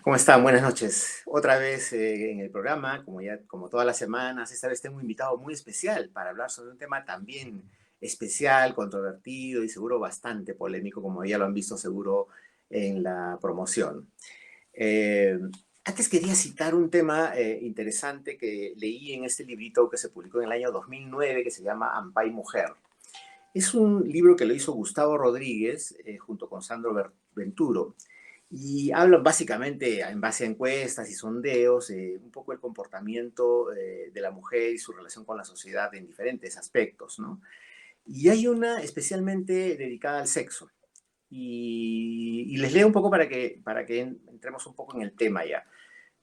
¿Cómo están? Buenas noches. Otra vez en el programa, como todas las semanas, esta vez tengo un invitado muy especial para hablar sobre un tema también especial, controvertido y seguro bastante polémico, como ya lo han visto seguro en la promoción. Eh, Antes quería citar un tema interesante que leí en este librito que se publicó en el año 2009 que se llama Ampay Mujer. Es un libro que lo hizo Gustavo Rodríguez junto con Sandro Venturo y hablan básicamente en base a encuestas y sondeos, un poco el comportamiento de la mujer y su relación con la sociedad en diferentes aspectos, ¿no? Y hay una especialmente dedicada al sexo. Y les leo un poco para que entremos un poco en el tema ya.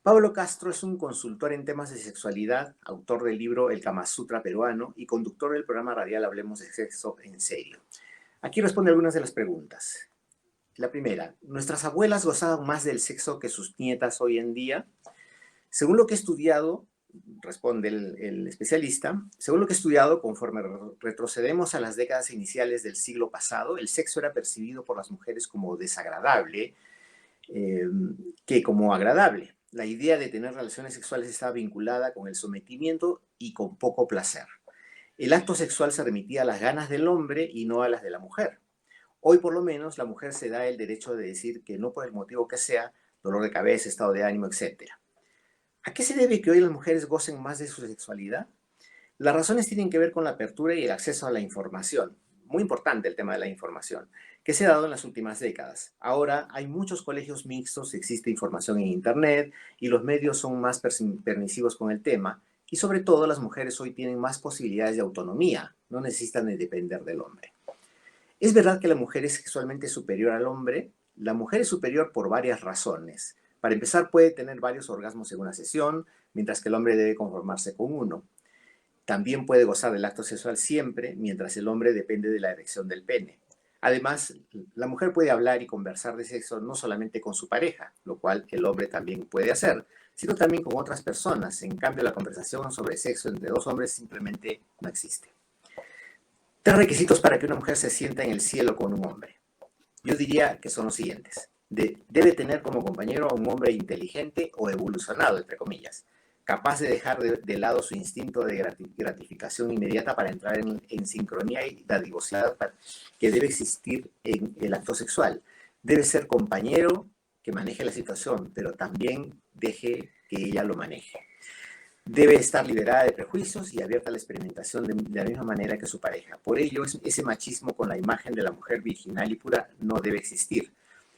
Pablo Castro es un consultor en temas de sexualidad, autor del libro El Kama Sutra peruano y conductor del programa radial Hablemos de Sexo en Serio. Aquí responde algunas de las preguntas. La primera, ¿nuestras abuelas gozaban más del sexo que sus nietas hoy en día? Según lo que he estudiado, responde el especialista, según lo que he estudiado, conforme retrocedemos a las décadas iniciales del siglo pasado, el sexo era percibido por las mujeres como desagradable eh, que como agradable. La idea de tener relaciones sexuales estaba vinculada con el sometimiento y con poco placer. El acto sexual se remitía a las ganas del hombre y no a las de la mujer. Hoy por lo menos la mujer se da el derecho de decir que no por el motivo que sea, dolor de cabeza, estado de ánimo, etc. ¿A qué se debe que hoy las mujeres gocen más de su sexualidad? Las razones tienen que ver con la apertura y el acceso a la información. Muy importante el tema de la información, que se ha dado en las últimas décadas. Ahora hay muchos colegios mixtos, existe información en Internet y los medios son más permisivos con el tema. Y sobre todo las mujeres hoy tienen más posibilidades de autonomía, no necesitan de depender del hombre. ¿Es verdad que la mujer es sexualmente superior al hombre? La mujer es superior por varias razones. Para empezar, puede tener varios orgasmos en una sesión, mientras que el hombre debe conformarse con uno. También puede gozar del acto sexual siempre, mientras el hombre depende de la erección del pene. Además, la mujer puede hablar y conversar de sexo no solamente con su pareja, lo cual el hombre también puede hacer, sino también con otras personas. En cambio, la conversación sobre sexo entre dos hombres simplemente no existe. Tres requisitos para que una mujer se sienta en el cielo con un hombre. Yo diría que son los siguientes. Debe tener como compañero a un hombre inteligente o evolucionado, entre comillas, capaz de dejar de lado su instinto de gratificación inmediata para entrar en sincronía y dadivosidad que debe existir en el acto sexual. Debe ser compañero que maneje la situación, pero también deje que ella lo maneje. Debe estar liberada de prejuicios y abierta a la experimentación de la misma manera que su pareja. Por ello, ese machismo con la imagen de la mujer virginal y pura no debe existir.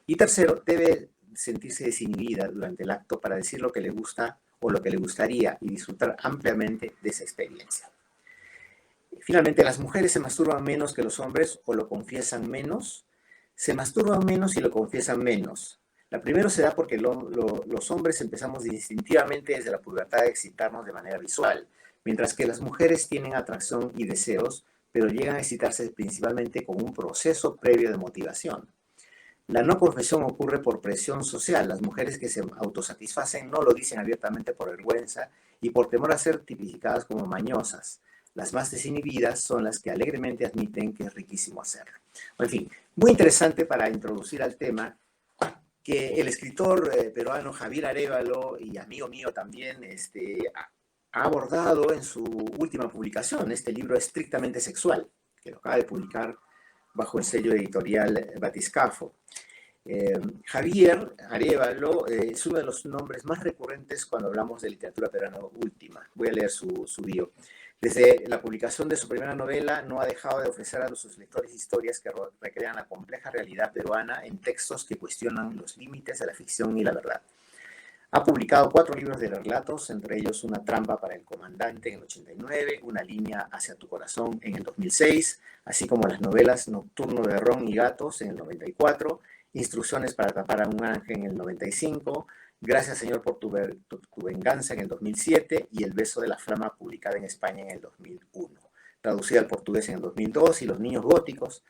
Y tercero, debe sentirse desinhibida durante el acto para decir lo que le gusta o lo que le gustaría y disfrutar ampliamente de esa experiencia. Finalmente, las mujeres se masturban menos que los hombres o lo confiesan menos. Se masturban menos y lo confiesan menos. La primera se da porque los hombres empezamos instintivamente desde la pubertad a excitarnos de manera visual, mientras que las mujeres tienen atracción y deseos, pero llegan a excitarse principalmente con un proceso previo de motivación. La no confesión ocurre por presión social. Las mujeres que se autosatisfacen no lo dicen abiertamente por vergüenza y por temor a ser tipificadas como mañosas. Las más desinhibidas son las que alegremente admiten que es riquísimo hacerlo. En fin, muy interesante para introducir al tema que el escritor peruano Javier Arévalo, y amigo mío también, ha abordado en su última publicación, este libro estrictamente sexual, que lo acaba de publicar bajo el sello editorial Batiscafo. Javier Arévalo es uno de los nombres más recurrentes cuando hablamos de literatura peruana última. Voy a leer su bio. Desde la publicación de su primera novela, no ha dejado de ofrecer a sus lectores historias que recrean la compleja realidad peruana en textos que cuestionan los límites de la ficción y la verdad. Ha publicado 4 libros de relatos, entre ellos Una trampa para el comandante en el 89, Una línea hacia tu corazón en el 2006, así como las novelas Nocturno de Ron y Gatos en el 94, Instrucciones para atrapar a un ángel en el 95, Gracias Señor por tu venganza en el 2007 y El beso de la flama publicada en España en el 2001, traducida al portugués en el 2002 y Los niños góticos.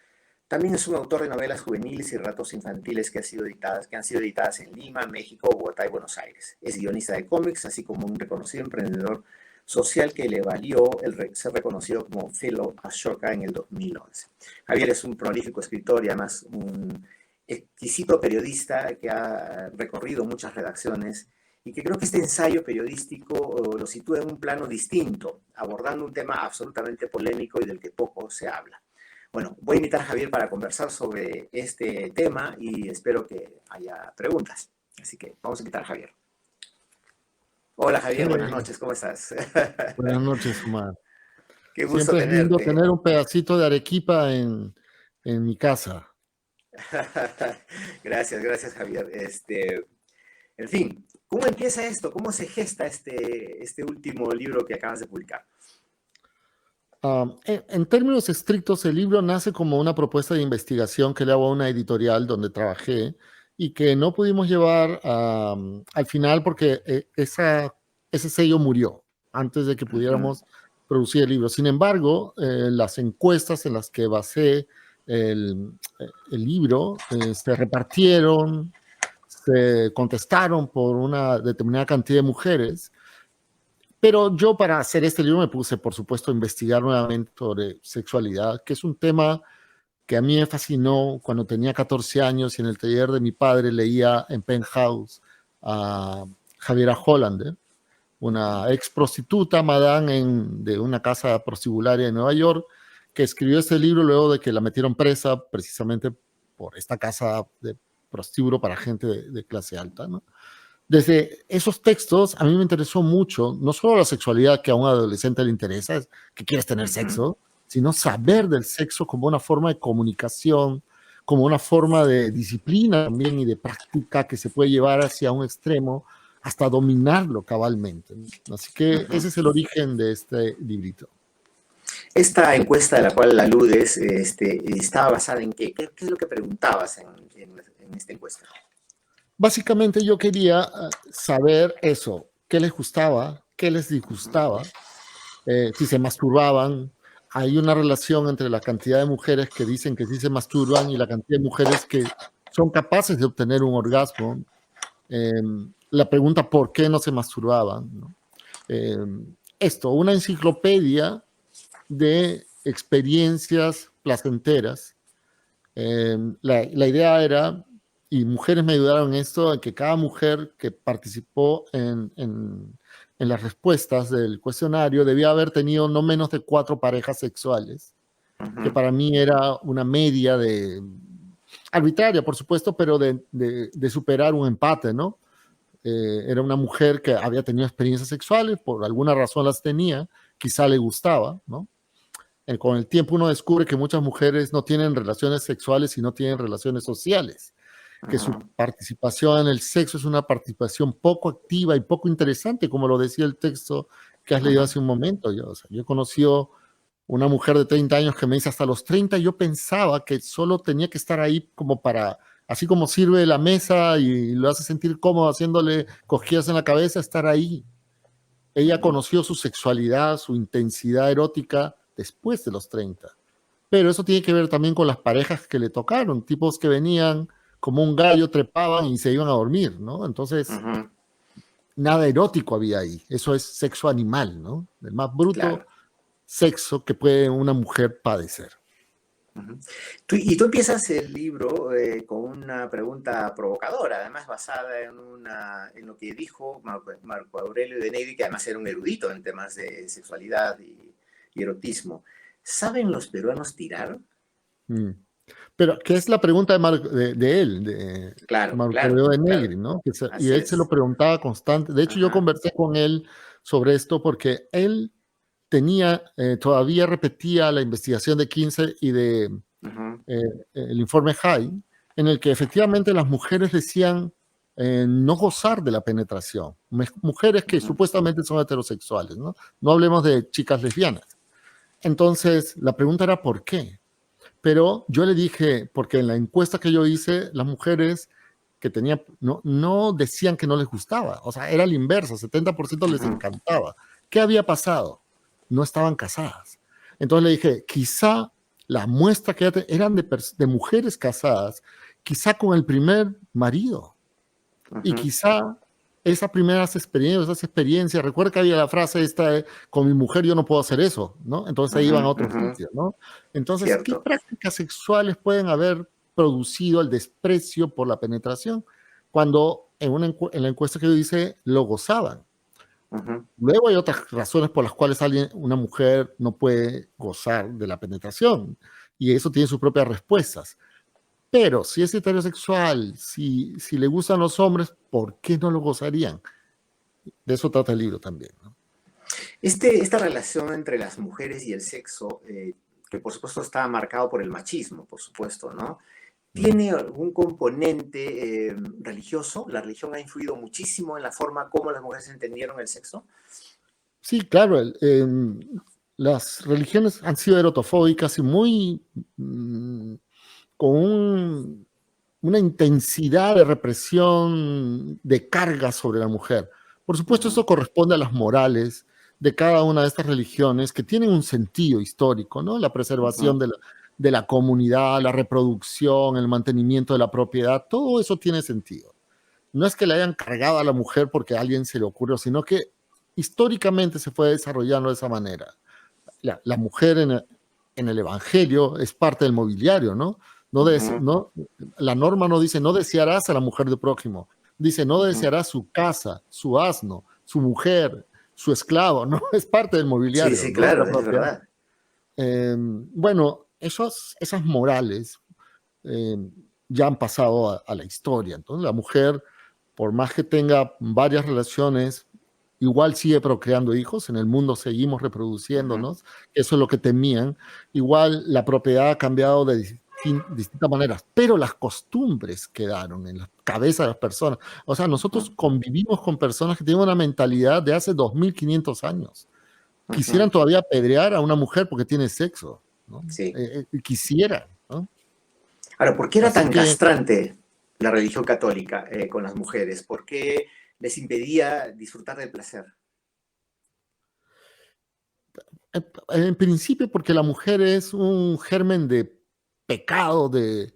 También es un autor de novelas juveniles y relatos infantiles que han sido editadas en Lima, México, Bogotá y Buenos Aires. Es guionista de cómics, así como un reconocido emprendedor social que le valió ser reconocido como Fellow Ashoka en el 2011. Javier es un prolífico escritor y además un exquisito periodista que ha recorrido muchas redacciones y que creo que este ensayo periodístico lo sitúa en un plano distinto, abordando un tema absolutamente polémico y del que poco se habla. Bueno, voy a invitar a Javier para conversar sobre este tema y espero que haya preguntas. Así que vamos a invitar a Javier. Hola Javier, buenas Hey, noches, ¿cómo estás? buenas noches, Omar. Qué gusto Siempre es lindo tenerte. tener un pedacito de Arequipa en mi casa. Gracias, gracias Javier. En fin, ¿cómo empieza esto? ¿Cómo se gesta este último libro que acabas de publicar? En términos estrictos, el libro nace como una propuesta de investigación que le hago a una editorial donde trabajé y que no pudimos llevar al final porque ese sello murió antes de que Ujú, pudiéramos producir el libro. Sin embargo, las encuestas en las que basé el libro se repartieron, se contestaron por una determinada cantidad de mujeres, pero yo para hacer este libro me puse, por supuesto, a investigar nuevamente sobre sexualidad, que es un tema que a mí me fascinó cuando tenía 14 años y en el taller de mi padre leía en Penthouse a Javiera Hollander, una ex prostituta, madame de una casa prostibularia de Nueva York, que escribió este libro luego de que la metieron presa precisamente por esta casa de prostíbulo para gente de clase alta, ¿no? Desde esos textos a mí me interesó mucho, no solo la sexualidad que a un adolescente le interesa, es que quieres tener ujú, sexo, sino saber del sexo como una forma de comunicación, como una forma de disciplina también y de práctica que se puede llevar hacia un extremo hasta dominarlo cabalmente. Así que ujú. ese es el origen de este librito. Esta encuesta a la cual aludes estaba basada en qué? ¿Qué es lo que preguntabas en esta encuesta? Básicamente yo quería saber eso, qué les gustaba, qué les disgustaba, si se masturbaban. Hay una relación entre la cantidad de mujeres que dicen que sí se masturban y la cantidad de mujeres que son capaces de obtener un orgasmo. Eh, la pregunta por qué no se masturbaban, ¿no? Eh, Esto, una enciclopedia de experiencias placenteras. La idea era, y mujeres me ayudaron en esto, que cada mujer que participó en las respuestas del cuestionario debía haber tenido no menos de 4 parejas sexuales, que Ujú, para mí era una media arbitraria, por supuesto, pero de superar un empate, ¿no? Era una mujer que había tenido experiencias sexuales, por alguna razón las tenía, quizá le gustaba, ¿no? Con el tiempo uno descubre que muchas mujeres no tienen relaciones sexuales y no tienen relaciones sociales, que su ujú, participación en el sexo es una participación poco activa y poco interesante, como lo decía el texto que has leído ujú, hace un momento. Yo he conocido una mujer de 30 años que me dice, hasta los 30 yo pensaba que solo tenía que estar ahí como para, así como sirve la mesa y lo hace sentir cómodo haciéndole cosquillas en la cabeza, estar ahí. Ella ujú. conoció su sexualidad, su intensidad erótica después de los 30. Pero eso tiene que ver también con las parejas que le tocaron, tipos que venían como un gallo, trepaban y se iban a dormir, ¿no? Entonces, Ujú, nada erótico había ahí. Eso es sexo animal, ¿no? El más bruto claro. sexo que puede una mujer padecer. Ujú. Y tú empiezas el libro con una pregunta provocadora, además basada en lo que dijo Marco Aurelio de Neidy, que además era un erudito en temas de sexualidad y erotismo. ¿Saben los peruanos tirar? Mm. Pero, ¿qué es la pregunta de él, de Claro, Marco claro, Aurelio de claro. Negri, ¿no? Y Así él se lo es. preguntaba constante. De hecho, yo Ajá. conversé con él sobre esto porque él tenía, todavía repetía la investigación de 15 y de Ujú, el informe High, en el que efectivamente las mujeres decían no gozar de la penetración. Mujeres que ujú, supuestamente son heterosexuales, ¿no? No hablemos de chicas lesbianas. Entonces, la pregunta era ¿por qué? Pero yo le dije, porque en la encuesta que yo hice, las mujeres que tenían, no decían que no les gustaba, o sea, era la inversa, 70% les ujú, encantaba. ¿Qué había pasado? No estaban casadas. Entonces le dije, quizá la muestra que eran de mujeres casadas, quizá con el primer marido, y ujú, quizá esas experiencias, recuerda que había la frase esta de, con mi mujer yo no puedo hacer eso, ¿no? Entonces ahí ujú, iban a otro ujú. sitio, ¿no? Entonces, ¿qué Cierto. prácticas sexuales pueden haber producido el desprecio por la penetración, cuando en la encuesta que yo hice lo gozaban. Luego hay otras razones por las cuales una mujer no puede gozar de la penetración, y eso tiene sus propias respuestas. Pero si es heterosexual, si le gustan los hombres, ¿por qué no lo gozarían? De eso trata el libro también, ¿no? Esta relación entre las mujeres y el sexo, que por supuesto está marcado por el machismo, por supuesto, ¿no? ¿Tiene algún componente religioso? ¿La religión ha influido muchísimo en la forma como las mujeres entendieron el sexo? Sí, claro. Las religiones han sido erotofóbicas y muy con una intensidad de represión, de carga sobre la mujer. Por supuesto, eso corresponde a las morales de cada una de estas religiones que tienen un sentido histórico, ¿no? La preservación de la comunidad, la reproducción, el mantenimiento de la propiedad, todo eso tiene sentido. No es que le hayan cargado a la mujer porque a alguien se le ocurrió, sino que históricamente se fue desarrollando de esa manera. La mujer en el Evangelio es parte del mobiliario, ¿no? No, la norma no dice no desearás a la mujer del prójimo, dice no desearás su casa, su asno, su mujer, su esclavo, ¿no? Es parte del mobiliario. Sí, sí, ¿no? claro, es verdad. Bueno, esas morales ya han pasado a la historia. Entonces la mujer, por más que tenga varias relaciones, igual sigue procreando hijos, en el mundo seguimos reproduciéndonos, eso es lo que temían. Igual la propiedad ha cambiado de distintas maneras, pero las costumbres quedaron en la cabeza de las personas. O sea, nosotros convivimos con personas que tienen una mentalidad de hace 2500 años. Quisieran todavía apedrear a una mujer porque tiene sexo, ¿no? Sí. Quisieran, ¿no? Ahora, ¿por qué era tan castrante la religión católica con las mujeres? ¿Por qué les impedía disfrutar del placer? En principio porque la mujer es un germen de pecado desde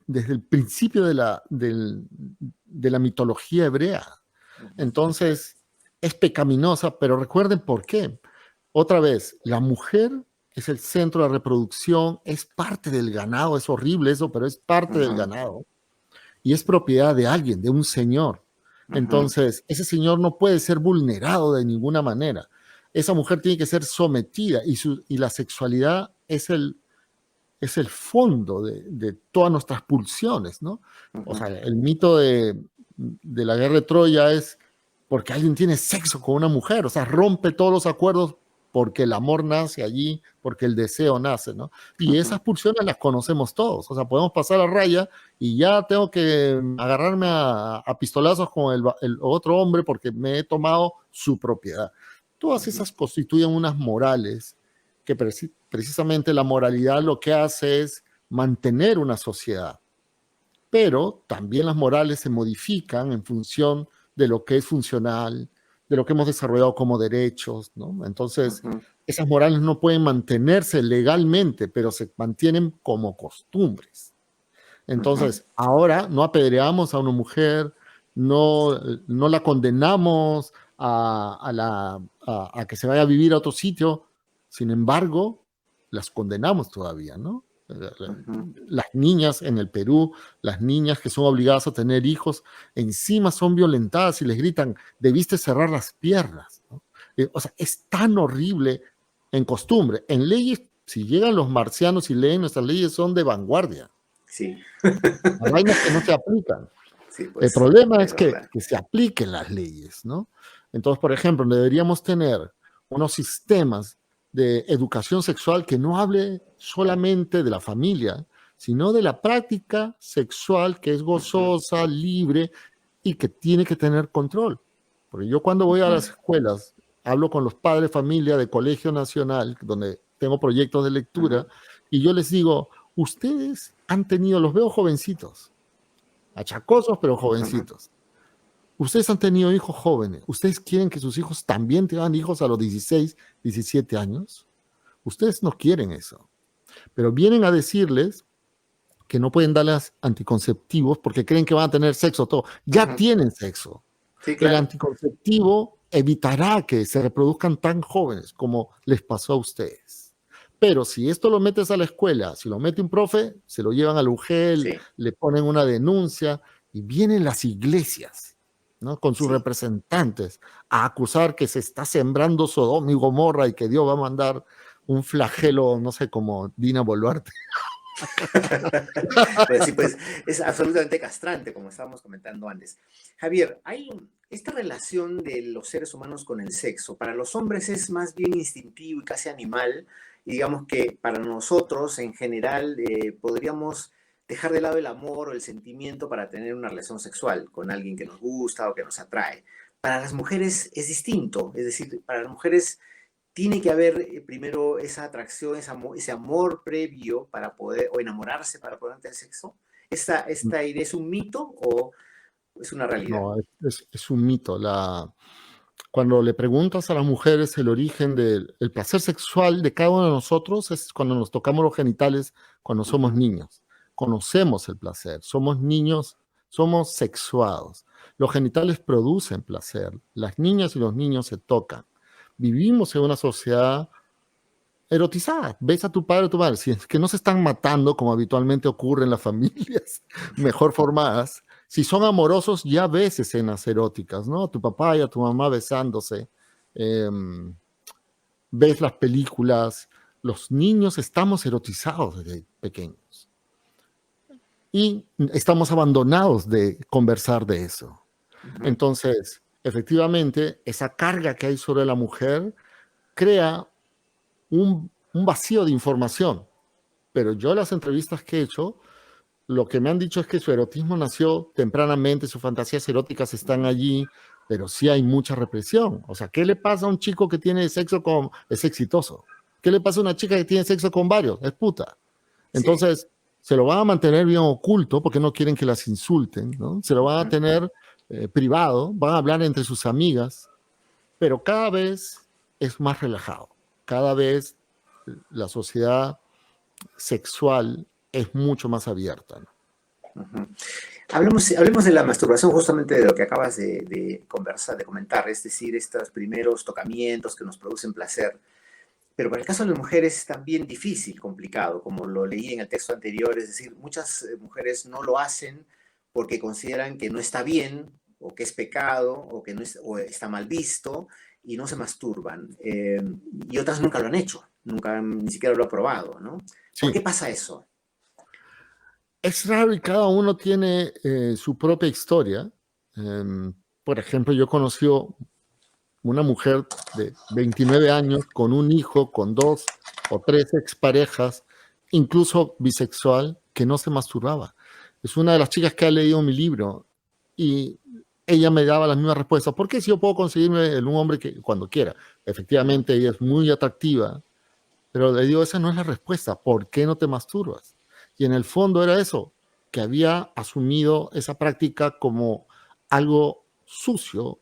el principio de la mitología hebrea. Entonces es pecaminosa, pero recuerden por qué. Otra vez, la mujer es el centro de la reproducción, es parte del ganado, es horrible eso, pero es parte del ganado. Y es propiedad de alguien, de un señor. Entonces, ese señor no puede ser vulnerado de ninguna manera. Esa mujer tiene que ser sometida y la sexualidad es el fondo de todas nuestras pulsiones, ¿no? O sea, el mito de la guerra de Troya es porque alguien tiene sexo con una mujer, o sea, rompe todos los acuerdos porque el amor nace allí, porque el deseo nace, ¿no? Y esas pulsiones las conocemos todos, o sea, podemos pasar la raya y ya tengo que agarrarme a pistolazos con el otro hombre porque me he tomado su propiedad. Todas esas constituyen unas morales que precisamente la moralidad lo que hace es mantener una sociedad, pero también las morales se modifican en función de lo que es funcional, de lo que hemos desarrollado como derechos, ¿no? Entonces, esas morales no pueden mantenerse legalmente, pero se mantienen como costumbres. Entonces, ahora no apedreamos a una mujer, no la condenamos a que se vaya a vivir a otro sitio, sin embargo, las condenamos todavía, ¿no? Las niñas en el Perú, las niñas que son obligadas a tener hijos, encima son violentadas y les gritan, debiste cerrar las piernas, ¿no? O sea, es tan horrible en costumbre. En leyes, si llegan los marcianos y leen nuestras leyes, son de vanguardia. Sí. Hay vainas que no se aplican. Sí, pues, el problema es que se apliquen las leyes, ¿no? Entonces, por ejemplo, deberíamos tener unos sistemas de educación sexual que no hable solamente de la familia, sino de la práctica sexual que es gozosa, libre y que tiene que tener control. Porque yo cuando voy a las escuelas, hablo con los padres de familia de Colegio Nacional, donde tengo proyectos de lectura, y yo les digo, ustedes han tenido, los veo jovencitos, achacosos pero jovencitos. Ustedes han tenido hijos jóvenes. ¿Ustedes quieren que sus hijos también tengan hijos a los 16, 17 años? Ustedes no quieren eso. Pero vienen a decirles que no pueden darles anticonceptivos porque creen que van a tener sexo todo. Ya tienen sexo. Sí, claro. El anticonceptivo evitará que se reproduzcan tan jóvenes como les pasó a ustedes. Pero si esto lo metes a la escuela, si lo mete un profe, se lo llevan al UGEL, Sí, le ponen una denuncia y vienen las iglesias, ¿no? Con sus sí. representantes a acusar que se está sembrando Sodoma y Gomorra y que Dios va a mandar un flagelo, no sé, como Dina Boluarte. Pues sí, pues es absolutamente castrante, como estábamos comentando antes. Javier, hay esta relación de los seres humanos con el sexo. Para los hombres es más bien instintivo y casi animal. Y digamos que para nosotros, en general, podríamos dejar de lado el amor o el sentimiento para tener una relación sexual con alguien que nos gusta o que nos atrae. Para las mujeres es distinto. Es decir, para las mujeres tiene que haber primero esa atracción, ese amor previo para poder, o enamorarse para poder tener sexo. ¿Esta idea es un mito o es una realidad? No, es un mito. Cuando le preguntas a las mujeres el origen del el placer sexual de cada uno de nosotros, es cuando nos tocamos los genitales, cuando somos Ujú. niños. Conocemos el placer, somos niños, somos sexuados. Los genitales producen placer. Las niñas y los niños se tocan. Vivimos en una sociedad erotizada. Ves a tu padre o tu madre, si es que no se están matando como habitualmente ocurre en las familias mejor formadas, si son amorosos ya ves escenas eróticas, ¿no? Tu papá y a tu mamá besándose, eh, ves las películas, los niños estamos erotizados desde pequeños y estamos abandonados de conversar de eso. Ujú. Entonces, efectivamente, esa carga que hay sobre la mujer crea un vacío de información. Pero yo las entrevistas que he hecho, lo que me han dicho es que su erotismo nació tempranamente, sus fantasías eróticas están allí, pero sí hay mucha represión. O sea, ¿qué le pasa a un chico que tiene sexo con... es exitoso? ¿Qué le pasa a una chica que tiene sexo con varios? Es puta. Sí. Entonces, se lo van a mantener bien oculto porque no quieren que las insulten, ¿no? Se lo van a Ujú. tener privado, van a hablar entre sus amigas, pero cada vez es más relajado. Cada vez la sociedad sexual es mucho más abierta, ¿no? Ujú. Hablemos de la masturbación, justamente de lo que acabas de conversar, de comentar, es decir, estos primeros tocamientos que nos producen placer. Pero para el caso de las mujeres es también difícil, complicado, como lo leí en el texto anterior, es decir, muchas mujeres no lo hacen porque consideran que no está bien, o que es pecado, o que no es, o está mal visto, y no se masturban. Y otras nunca lo han hecho, nunca ni siquiera lo han probado, ¿no? ¿Por Sí, qué pasa eso? es raro y cada uno tiene su propia historia. Por ejemplo, yo conocí una mujer de 29 años con un hijo, con dos o tres exparejas, incluso bisexual, que no se masturbaba. Es una de las chicas que ha leído mi libro y ella me daba las mismas respuestas. ¿Por qué si yo puedo conseguirme un hombre que cuando quiera? Mm, Efectivamente, ella es muy atractiva, pero le digo, esa no es la respuesta. ¿Por qué no te masturbas? Y en el fondo era eso, que había asumido esa práctica como algo sucio,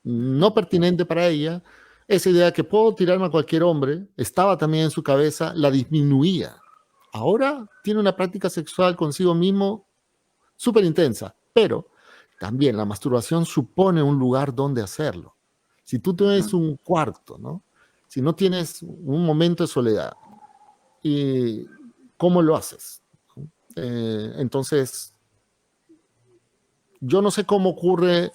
no pertinente para ella. Esa idea que puedo tirarme a cualquier hombre estaba también en su cabeza, la disminuía. Ahora tiene una práctica sexual consigo mismo súper intensa, pero también la masturbación supone un lugar donde hacerlo. Si tú tienes ujú. un cuarto, ¿no? Si no tienes un momento de soledad, ¿y cómo lo haces? Entonces, yo no sé cómo ocurre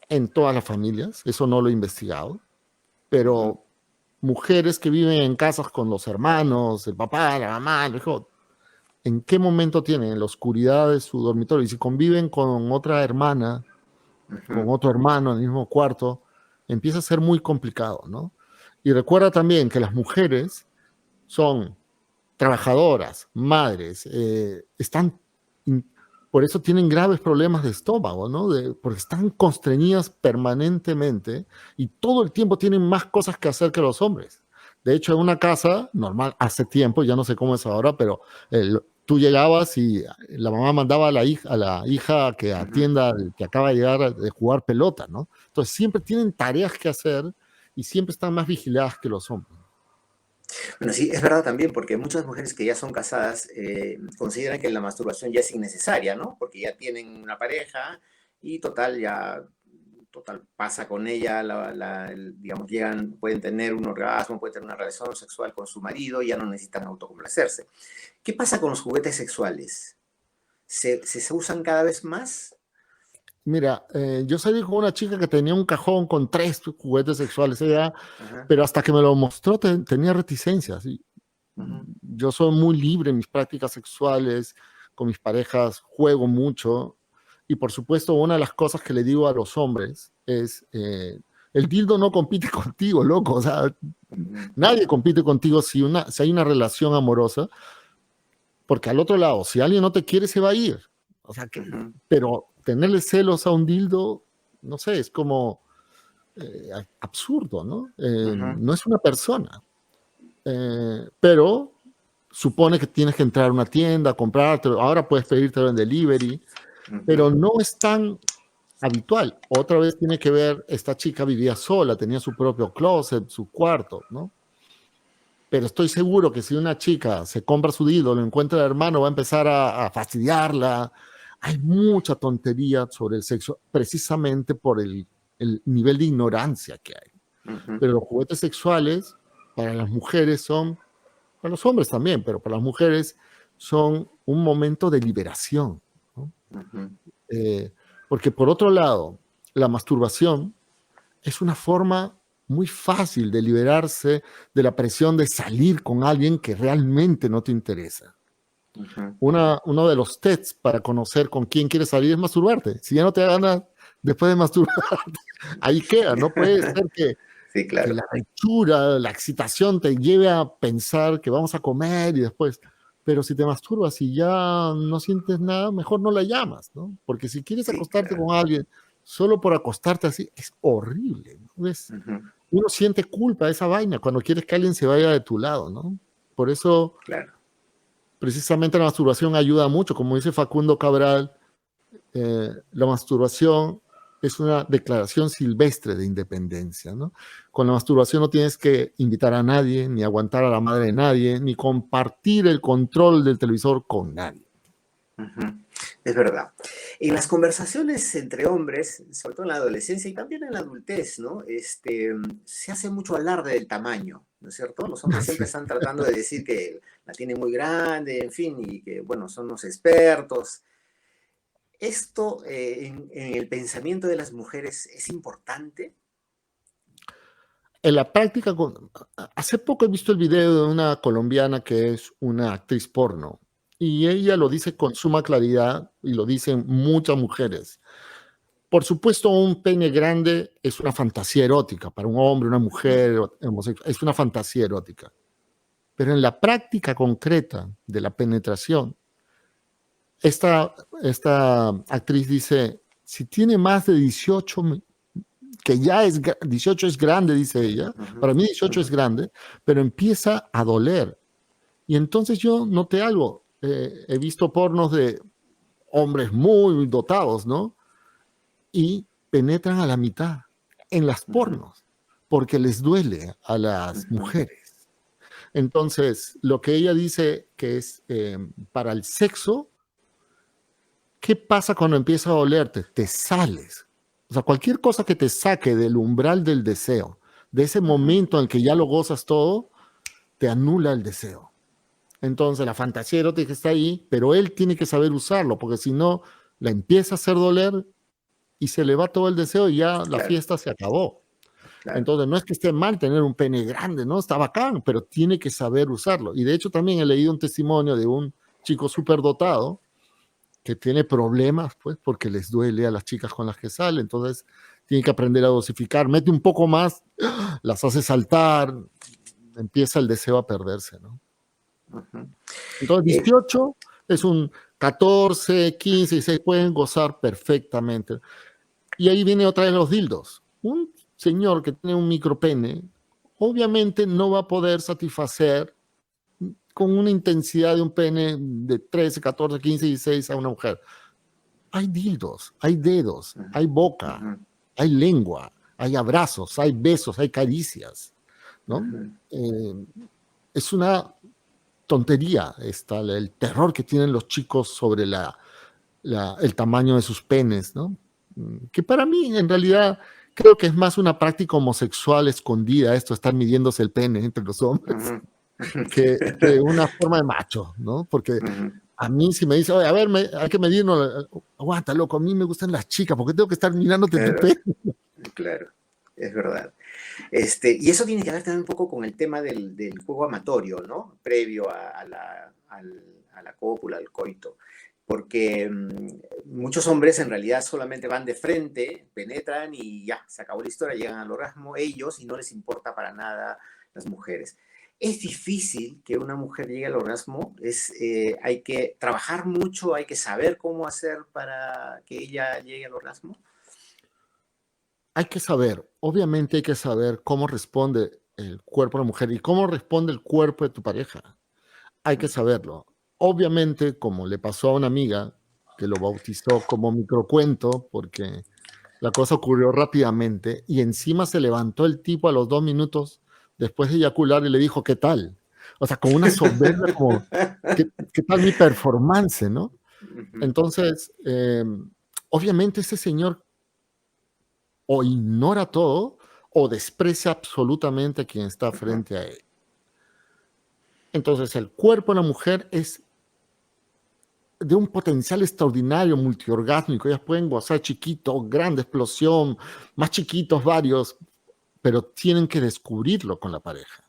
en todas las familias, eso no lo he investigado, Ujú. pero mujeres que viven en casas con los hermanos, el papá, la mamá, el hijo, ¿en qué momento tienen? En la oscuridad de su dormitorio. Y si conviven con otra hermana, con Ujú. otro hermano en el mismo cuarto, empieza a ser muy complicado, ¿no? Y recuerda también que las mujeres son trabajadoras, madres, están, por eso tienen graves problemas de estómago, ¿no? Porque están constreñidas permanentemente y todo el tiempo tienen más cosas que hacer que los hombres. De hecho, en una casa normal, hace tiempo, ya no sé cómo es ahora, pero tú llegabas y la mamá mandaba a la hija que Ujú. atienda al que acaba de llegar de jugar pelota, ¿no? Entonces siempre tienen tareas que hacer y siempre están más vigiladas que los hombres. Bueno, sí, es verdad también, porque muchas mujeres que ya son casadas consideran que la masturbación ya es innecesaria, ¿no? Porque ya tienen una pareja y total, ya total, pasa con ella, digamos, pueden tener un orgasmo, pueden tener una relación sexual con su marido, y ya no necesitan autocomplacerse. ¿Qué pasa con los juguetes sexuales? ¿Se usan cada vez más? Mira, yo salí con una chica que tenía un cajón con 3 juguetes sexuales, Ajá, pero hasta que me lo mostró tenía reticencias. ajá, Yo soy muy libre en mis prácticas sexuales, con mis parejas juego mucho, y por supuesto una de las cosas que le digo a los hombres es, el dildo no compite contigo, loco, o sea, ajá, nadie compite contigo si hay una relación amorosa, porque al otro lado, si alguien no te quiere, se va a ir. O sea, ajá, pero tenerle celos a un dildo, no sé, es como absurdo, ¿no? ajá, No es una persona. Pero supone que tienes que entrar a una tienda, comprártelo, ahora puedes pedírtelo en delivery, pero no es tan habitual. Otra vez tiene que ver, esta chica vivía sola, tenía su propio closet, su cuarto, ¿no? Pero estoy seguro que si una chica se compra su dildo, lo encuentra el hermano, va a empezar a fastidiarla. Hay mucha tontería sobre el sexo, precisamente por el nivel de ignorancia que hay. ajá, Pero los juguetes sexuales para las mujeres son, para los hombres también, pero para las mujeres son un momento de liberación, ¿no? ajá. Eh, Porque por otro lado, la masturbación es una forma muy fácil de liberarse de la presión de salir con alguien que realmente no te interesa. Ajá. Uno de los tests para conocer con quién quieres salir es masturbarte. Si ya no te da ganas después de masturbarte, ahí queda. No puede ser Sí, que claro. la hechura, la excitación te lleve a pensar que vamos a comer y después. Pero si te masturbas y ya no sientes nada, mejor no la llamas, ¿no? Porque si quieres Sí, acostarte claro. con alguien solo por acostarte así, es horrible, ¿no? Ajá, Uno siente culpa de esa vaina cuando quieres que alguien se vaya de tu lado, ¿no? Por eso, claro. precisamente la masturbación ayuda mucho. Como dice Facundo Cabral, la masturbación es una declaración silvestre de independencia, ¿no? Con la masturbación no tienes que invitar a nadie, ni aguantar a la madre de nadie, ni compartir el control del televisor con nadie. Ajá. Es verdad. En las conversaciones entre hombres, sobre todo en la adolescencia y también en la adultez, ¿no? Se hace mucho alarde del tamaño, ¿no es cierto? Los hombres siempre Sí. están tratando de decir que la tienen muy grande, en fin, y que, bueno, son los expertos. ¿Esto en el pensamiento de las mujeres es importante? En la práctica, hace poco he visto el video de una colombiana que es una actriz porno y ella lo dice con suma claridad y lo dicen muchas mujeres. Por supuesto, un pene grande es una fantasía erótica para un hombre, una Ujú, mujer homosexual, es una fantasía erótica. Pero en la práctica concreta de la penetración, esta actriz dice, si tiene más de 18, que ya 18 es grande, dice ella, ujú, para mí 18 ujú, es grande, pero empieza a doler. Y entonces yo noté algo, he visto pornos de hombres muy dotados, ¿no? Y penetran a la mitad en las ujú, pornos, porque les duele a las ujú, mujeres. Entonces, lo que ella dice que es para el sexo, ¿qué pasa cuando empieza a dolerte? Te sales. O sea, cualquier cosa que te saque del umbral del deseo, de ese ujú. momento en el que ya lo gozas todo, te anula el deseo. Entonces, la fantasía erótica está ahí, pero él tiene que saber usarlo, porque si no, la empieza a hacer doler y se le va todo el deseo y ya la Claro, fiesta se acabó. claro. Entonces, no es que esté mal tener un pene grande, ¿no? Está bacán, pero tiene que saber usarlo. Y de hecho, también he leído un testimonio de un chico súper dotado que tiene problemas, pues, porque les duele a las chicas con las que sale. Entonces, tiene que aprender a dosificar. Mete un poco más, las hace saltar, empieza el deseo a perderse, ¿no? Ujú. Entonces, Eh, 18 es un 14, 15, 16, pueden gozar perfectamente. Y ahí viene otra de los dildos. Un señor que tiene un micropene, obviamente no va a poder satisfacer con una intensidad de un pene de 13, 14, 15, 16 a una mujer. Hay dildos, hay dedos, ujú, hay boca, ujú, hay lengua, hay abrazos, hay besos, hay caricias, ¿no? ujú, Eh, es una tontería el terror que tienen los chicos sobre el tamaño de sus penes, ¿no? que para mí en realidad creo que es más una práctica homosexual escondida, esto, estar midiéndose el pene entre los hombres, Ujú. que una forma de macho, ¿no? Porque Ujú. a mí si me dice, oye, a ver, hay que medirnos, aguanta, loco, a mí me gustan las chicas, ¿por qué tengo que estar mirándote tu Claro, pene? claro, es verdad. Y eso tiene que ver también un poco con el tema del juego amatorio, ¿no? Previo a la cópula, al coito. Porque muchos hombres en realidad solamente van de frente, penetran y ya, se acabó la historia, llegan al orgasmo ellos y no les importa para nada las mujeres. Es difícil que una mujer llegue al orgasmo, hay que trabajar mucho, hay que saber cómo hacer para que ella llegue al orgasmo. Hay que saber, obviamente hay que saber cómo responde el cuerpo de la mujer y cómo responde el cuerpo de tu pareja. Hay que saberlo. Obviamente, como le pasó a una amiga que lo bautizó como microcuento, porque la cosa ocurrió rápidamente y encima se levantó el tipo a los 2 minutos después de eyacular y le dijo, ¿qué tal? O sea, con una soberbia como, ¿qué tal mi performance, no? Ujú, Entonces, obviamente ese señor o ignora todo o desprecia absolutamente a quien está ujú, frente a él. Entonces, el cuerpo de la mujer es de un potencial extraordinario, multiorgásmico. Ellas pueden gozar chiquito, grande explosión, más chiquitos varios, pero tienen que descubrirlo con la pareja,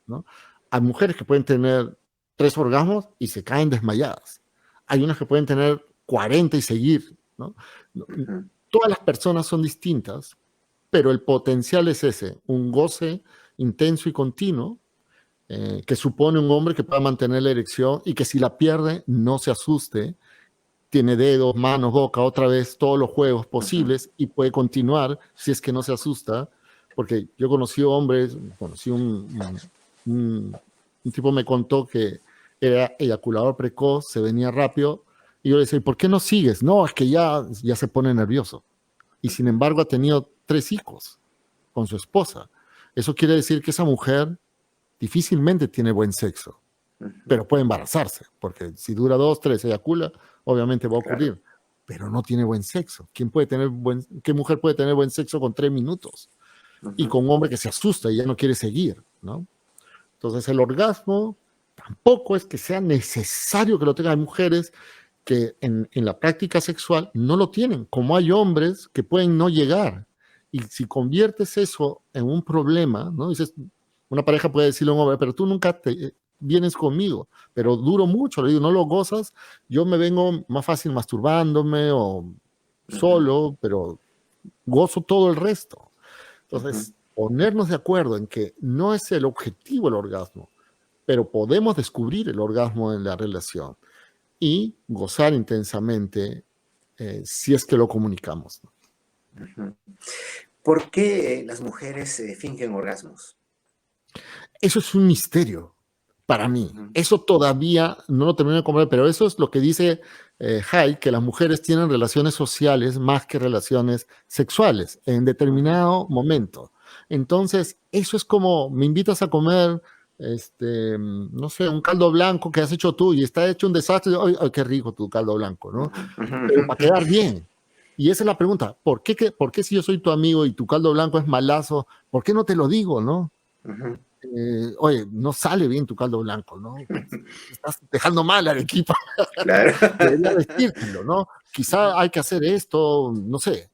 ¿no? Hay mujeres que pueden tener 3 orgasmos y se caen desmayadas. Hay unas que pueden tener 40 y seguir, ¿no? ujú, Todas las personas son distintas, pero el potencial es ese, un goce intenso y continuo que supone un hombre que pueda mantener la erección y que si la pierde no se asuste, tiene dedos, manos, boca, otra vez todos los juegos ujú, posibles y puede continuar si es que no se asusta, porque yo conocí hombres, un tipo me contó que era eyaculador precoz, se venía rápido, y yo le decía, ¿por qué no sigues? No, es que ya se pone nervioso. Y sin ujú, embargo ha tenido 3 hijos con su esposa. Eso quiere decir que esa mujer difícilmente tiene buen sexo, ujú. pero puede embarazarse, porque si dura 2, 3, eyacula, obviamente va a Claro. ocurrir, pero no tiene buen sexo. ¿Qué mujer puede tener buen sexo con 3 minutos? Y Ujú, con un hombre que se asusta y ya no quiere seguir, ¿no? Entonces el orgasmo tampoco es que sea necesario que lo tengan. Hay mujeres que en la práctica sexual no lo tienen, como hay hombres que pueden no llegar. Y si conviertes eso en un problema, ¿no? Dices, una pareja puede decirle a un hombre, pero tú nunca vienes conmigo, pero duro mucho, le digo, no lo gozas, yo me vengo más fácil masturbándome o ujú, solo, pero gozo todo el resto. ujú, Entonces, ponernos de acuerdo en que no es el objetivo el orgasmo, pero podemos descubrir el orgasmo en la relación y gozar intensamente si es que lo comunicamos. ujú. ¿Por qué las mujeres fingen orgasmos? Eso es un misterio para mí. Ujú, Eso todavía no lo termino de comprender, pero eso es lo que dice Hay, que las mujeres tienen relaciones sociales más que relaciones sexuales en ujú, determinado momento. Entonces, eso es como me invitas a comer, no sé, un caldo blanco que has hecho tú y está hecho un desastre. Ay, ay, qué rico tu caldo blanco, ¿no? ujú, ujú, Pero para ujú, quedar bien. Y esa es la pregunta, ¿por qué si yo soy tu amigo y tu caldo blanco es malazo, por qué no te lo digo, no? ujú. Oye, no sale bien tu caldo blanco, ¿no? Estás dejando mal al equipo, Claro. debería decírtelo, ¿no? Quizá hay que hacer esto, no sé,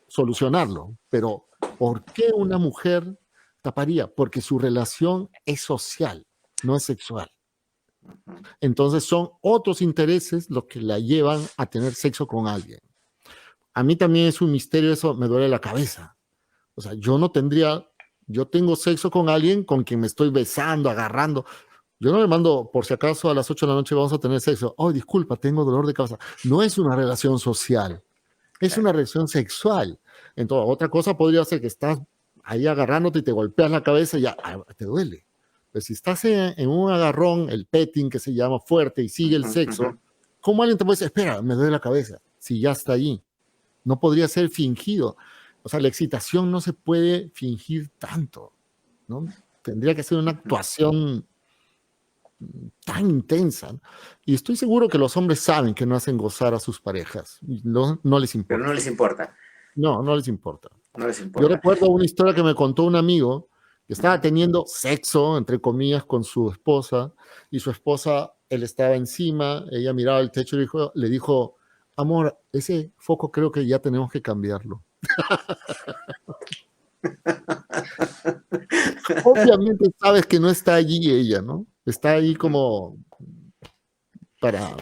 solucionarlo, pero ¿por qué una mujer taparía? Porque su relación es social, no es sexual. Ujú, Entonces son otros intereses los que la llevan a tener sexo con alguien. A mí también es un misterio, eso me duele la cabeza. O sea, yo tengo sexo con alguien con quien me estoy besando, agarrando. Yo no le mando, por si acaso a las 8 de la noche vamos a tener sexo. Oh, disculpa, tengo dolor de cabeza. No es una relación social, es claro. una relación sexual. Entonces, otra cosa podría ser que estás ahí agarrándote y te golpeas la cabeza y ya te duele. Pero si estás en un agarrón, el petting que se llama fuerte y sigue el Ujú, ujú, sexo, ¿cómo alguien te puede decir, espera, me duele la cabeza? Si ya está ahí. No podría ser fingido. O sea, la excitación no se puede fingir tanto, ¿no? Tendría que ser una ujú. actuación tan intensa, ¿no? Y estoy seguro que los hombres saben que no hacen gozar a sus parejas, no les Pero no importa. les importa. No, no les importa. No les Yo importa. recuerdo una historia que me contó un amigo que estaba teniendo sexo, entre comillas, con su esposa, y su esposa, él estaba encima, ella miraba el techo y le dijo, amor, ese foco creo que ya tenemos que cambiarlo. Obviamente sabes que no está allí ella, ¿no? Está ahí como para,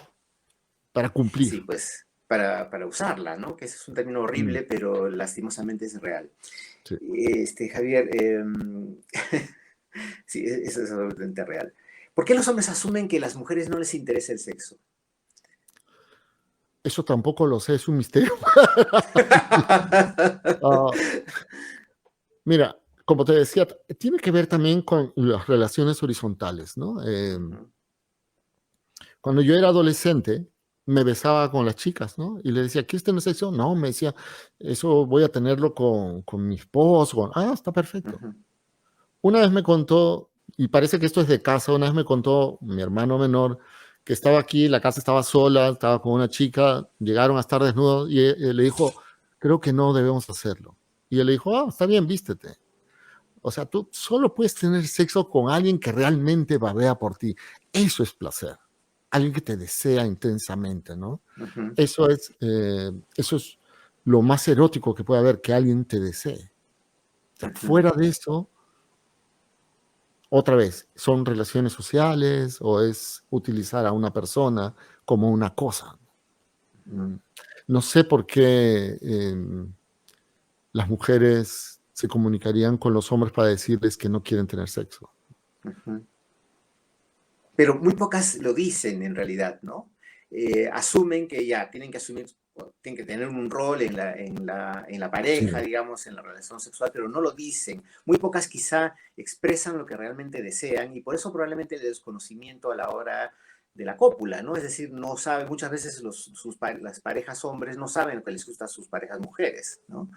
para cumplir. Sí, pues para usarla, ¿no? Que ese es un término Mm, horrible, pero lastimosamente es real. sí. Javier, sí, eso es absolutamente real. ¿Por qué los hombres asumen que a las mujeres no les interesa el sexo? Eso tampoco lo sé, es un misterio. Ah, mira, como te decía, tiene que ver también con las relaciones horizontales, ¿no? Ujú, Cuando yo era adolescente, me besaba con las chicas, ¿no? Y le decía, ¿quieres tener sexo? No, me decía, eso voy a tenerlo con mi esposo. Ah, está perfecto. ujú, Una vez me contó, y parece que esto es de casa, una vez me contó mi hermano menor que estaba aquí, la casa estaba sola, estaba con una chica, llegaron a estar desnudos y él le dijo, creo que no debemos hacerlo. Y él le dijo, ah, está bien, vístete. O sea, tú solo puedes tener sexo con alguien que realmente babea por ti. Eso es placer. Alguien que te desea intensamente, ¿no? ujú, Eso es lo más erótico que puede haber, que alguien te desee. O sea, ujú. fuera de eso, otra vez, son relaciones sociales o es utilizar a una persona como una cosa. Mm, No sé por qué las mujeres se comunicarían con los hombres para decirles que no quieren tener sexo. Ujú. Pero muy pocas lo dicen en realidad, ¿no? Asumen que ya tienen que asumir, tienen que tener un rol en la pareja, Sí. digamos, en la relación sexual, pero no lo dicen. Muy pocas quizá expresan lo que realmente desean y por eso probablemente el desconocimiento a la hora de la cópula, ¿no? Es decir, no saben, muchas veces las parejas hombres no saben lo que les gusta a sus parejas mujeres, ¿no?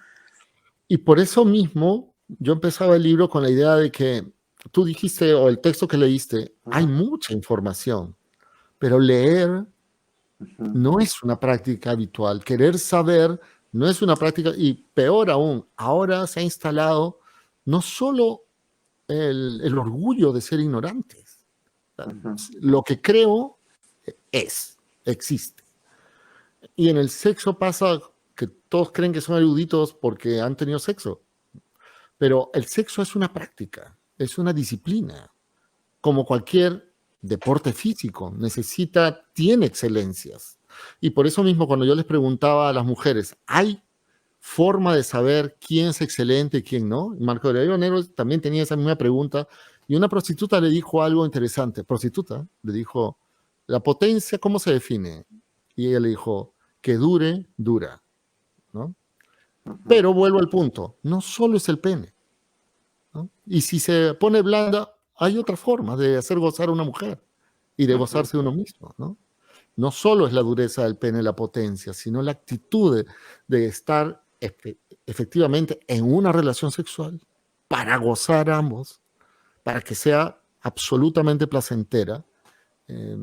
Y por eso mismo yo empezaba el libro con la idea de que tú dijiste, o el texto que leíste, hay Ujú, mucha información, pero leer ujú, no es una práctica habitual. Querer saber no es una práctica, y peor aún, ahora se ha instalado no solo el orgullo de ser ignorantes. ujú, Lo que creo existe. Y en el sexo pasa que todos creen que son eruditos porque han tenido sexo. Pero el sexo es una práctica, es una disciplina, como cualquier deporte físico, tiene excelencias. Y por eso mismo cuando yo les preguntaba a las mujeres, ¿hay forma de saber quién es excelente y quién no? Marco Aurelio Nero también tenía esa misma pregunta y una prostituta le dijo algo interesante. Prostituta le dijo, ¿la potencia cómo se define? Y ella le dijo, que dure, dura, ¿no? ujú, Pero vuelvo al punto, no solo es el pene, ¿no? Y si se pone blanda, hay otra forma de hacer gozar a una mujer y de ujú, gozarse uno mismo, ¿no? No solo es la dureza del pene la potencia, sino la actitud de estar efectivamente en una relación sexual para gozar ambos, para que sea absolutamente placentera. eh,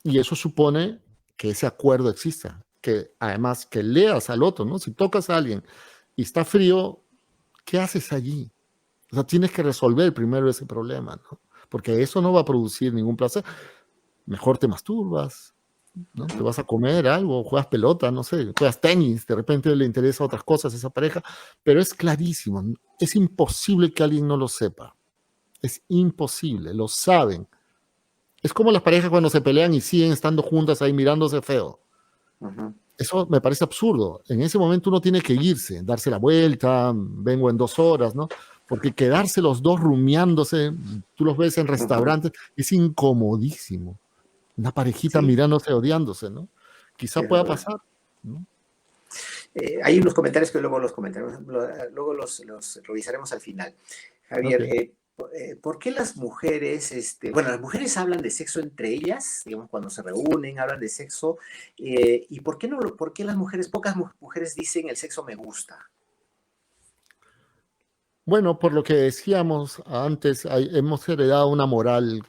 y eso supone que ese acuerdo exista, que además que leas al otro, ¿no? Si tocas a alguien y está frío, ¿qué haces allí? O sea, tienes que resolver primero ese problema, ¿no? Porque eso no va a producir ningún placer. Mejor te masturbas, ¿no? Te ujú. vas a comer algo, juegas pelota, no sé, juegas tenis, de repente le interesa otras cosas a esa pareja, pero es clarísimo, es imposible que alguien no lo sepa. Es imposible, lo saben. Es como las parejas cuando se pelean y siguen estando juntas ahí mirándose feo. Ujú. Eso me parece absurdo. En ese momento uno tiene que irse, darse la vuelta, vengo en 2 horas, ¿no? Porque quedarse los dos rumiándose, tú los ves en Ujú. restaurantes, es incomodísimo. Una parejita Sí, mirándose, odiándose, ¿no? sí, Quizá es pueda verdad. pasar, ¿no? Hay unos comentarios que luego los comentaremos, luego los revisaremos al final. Ok. Javier, ¿por qué las mujeres, bueno, las mujeres hablan de sexo entre ellas, digamos, cuando se reúnen, hablan de sexo, y por qué no, por qué las mujeres, pocas mujeres dicen el sexo me gusta? Bueno, por lo que decíamos antes, hemos heredado una moral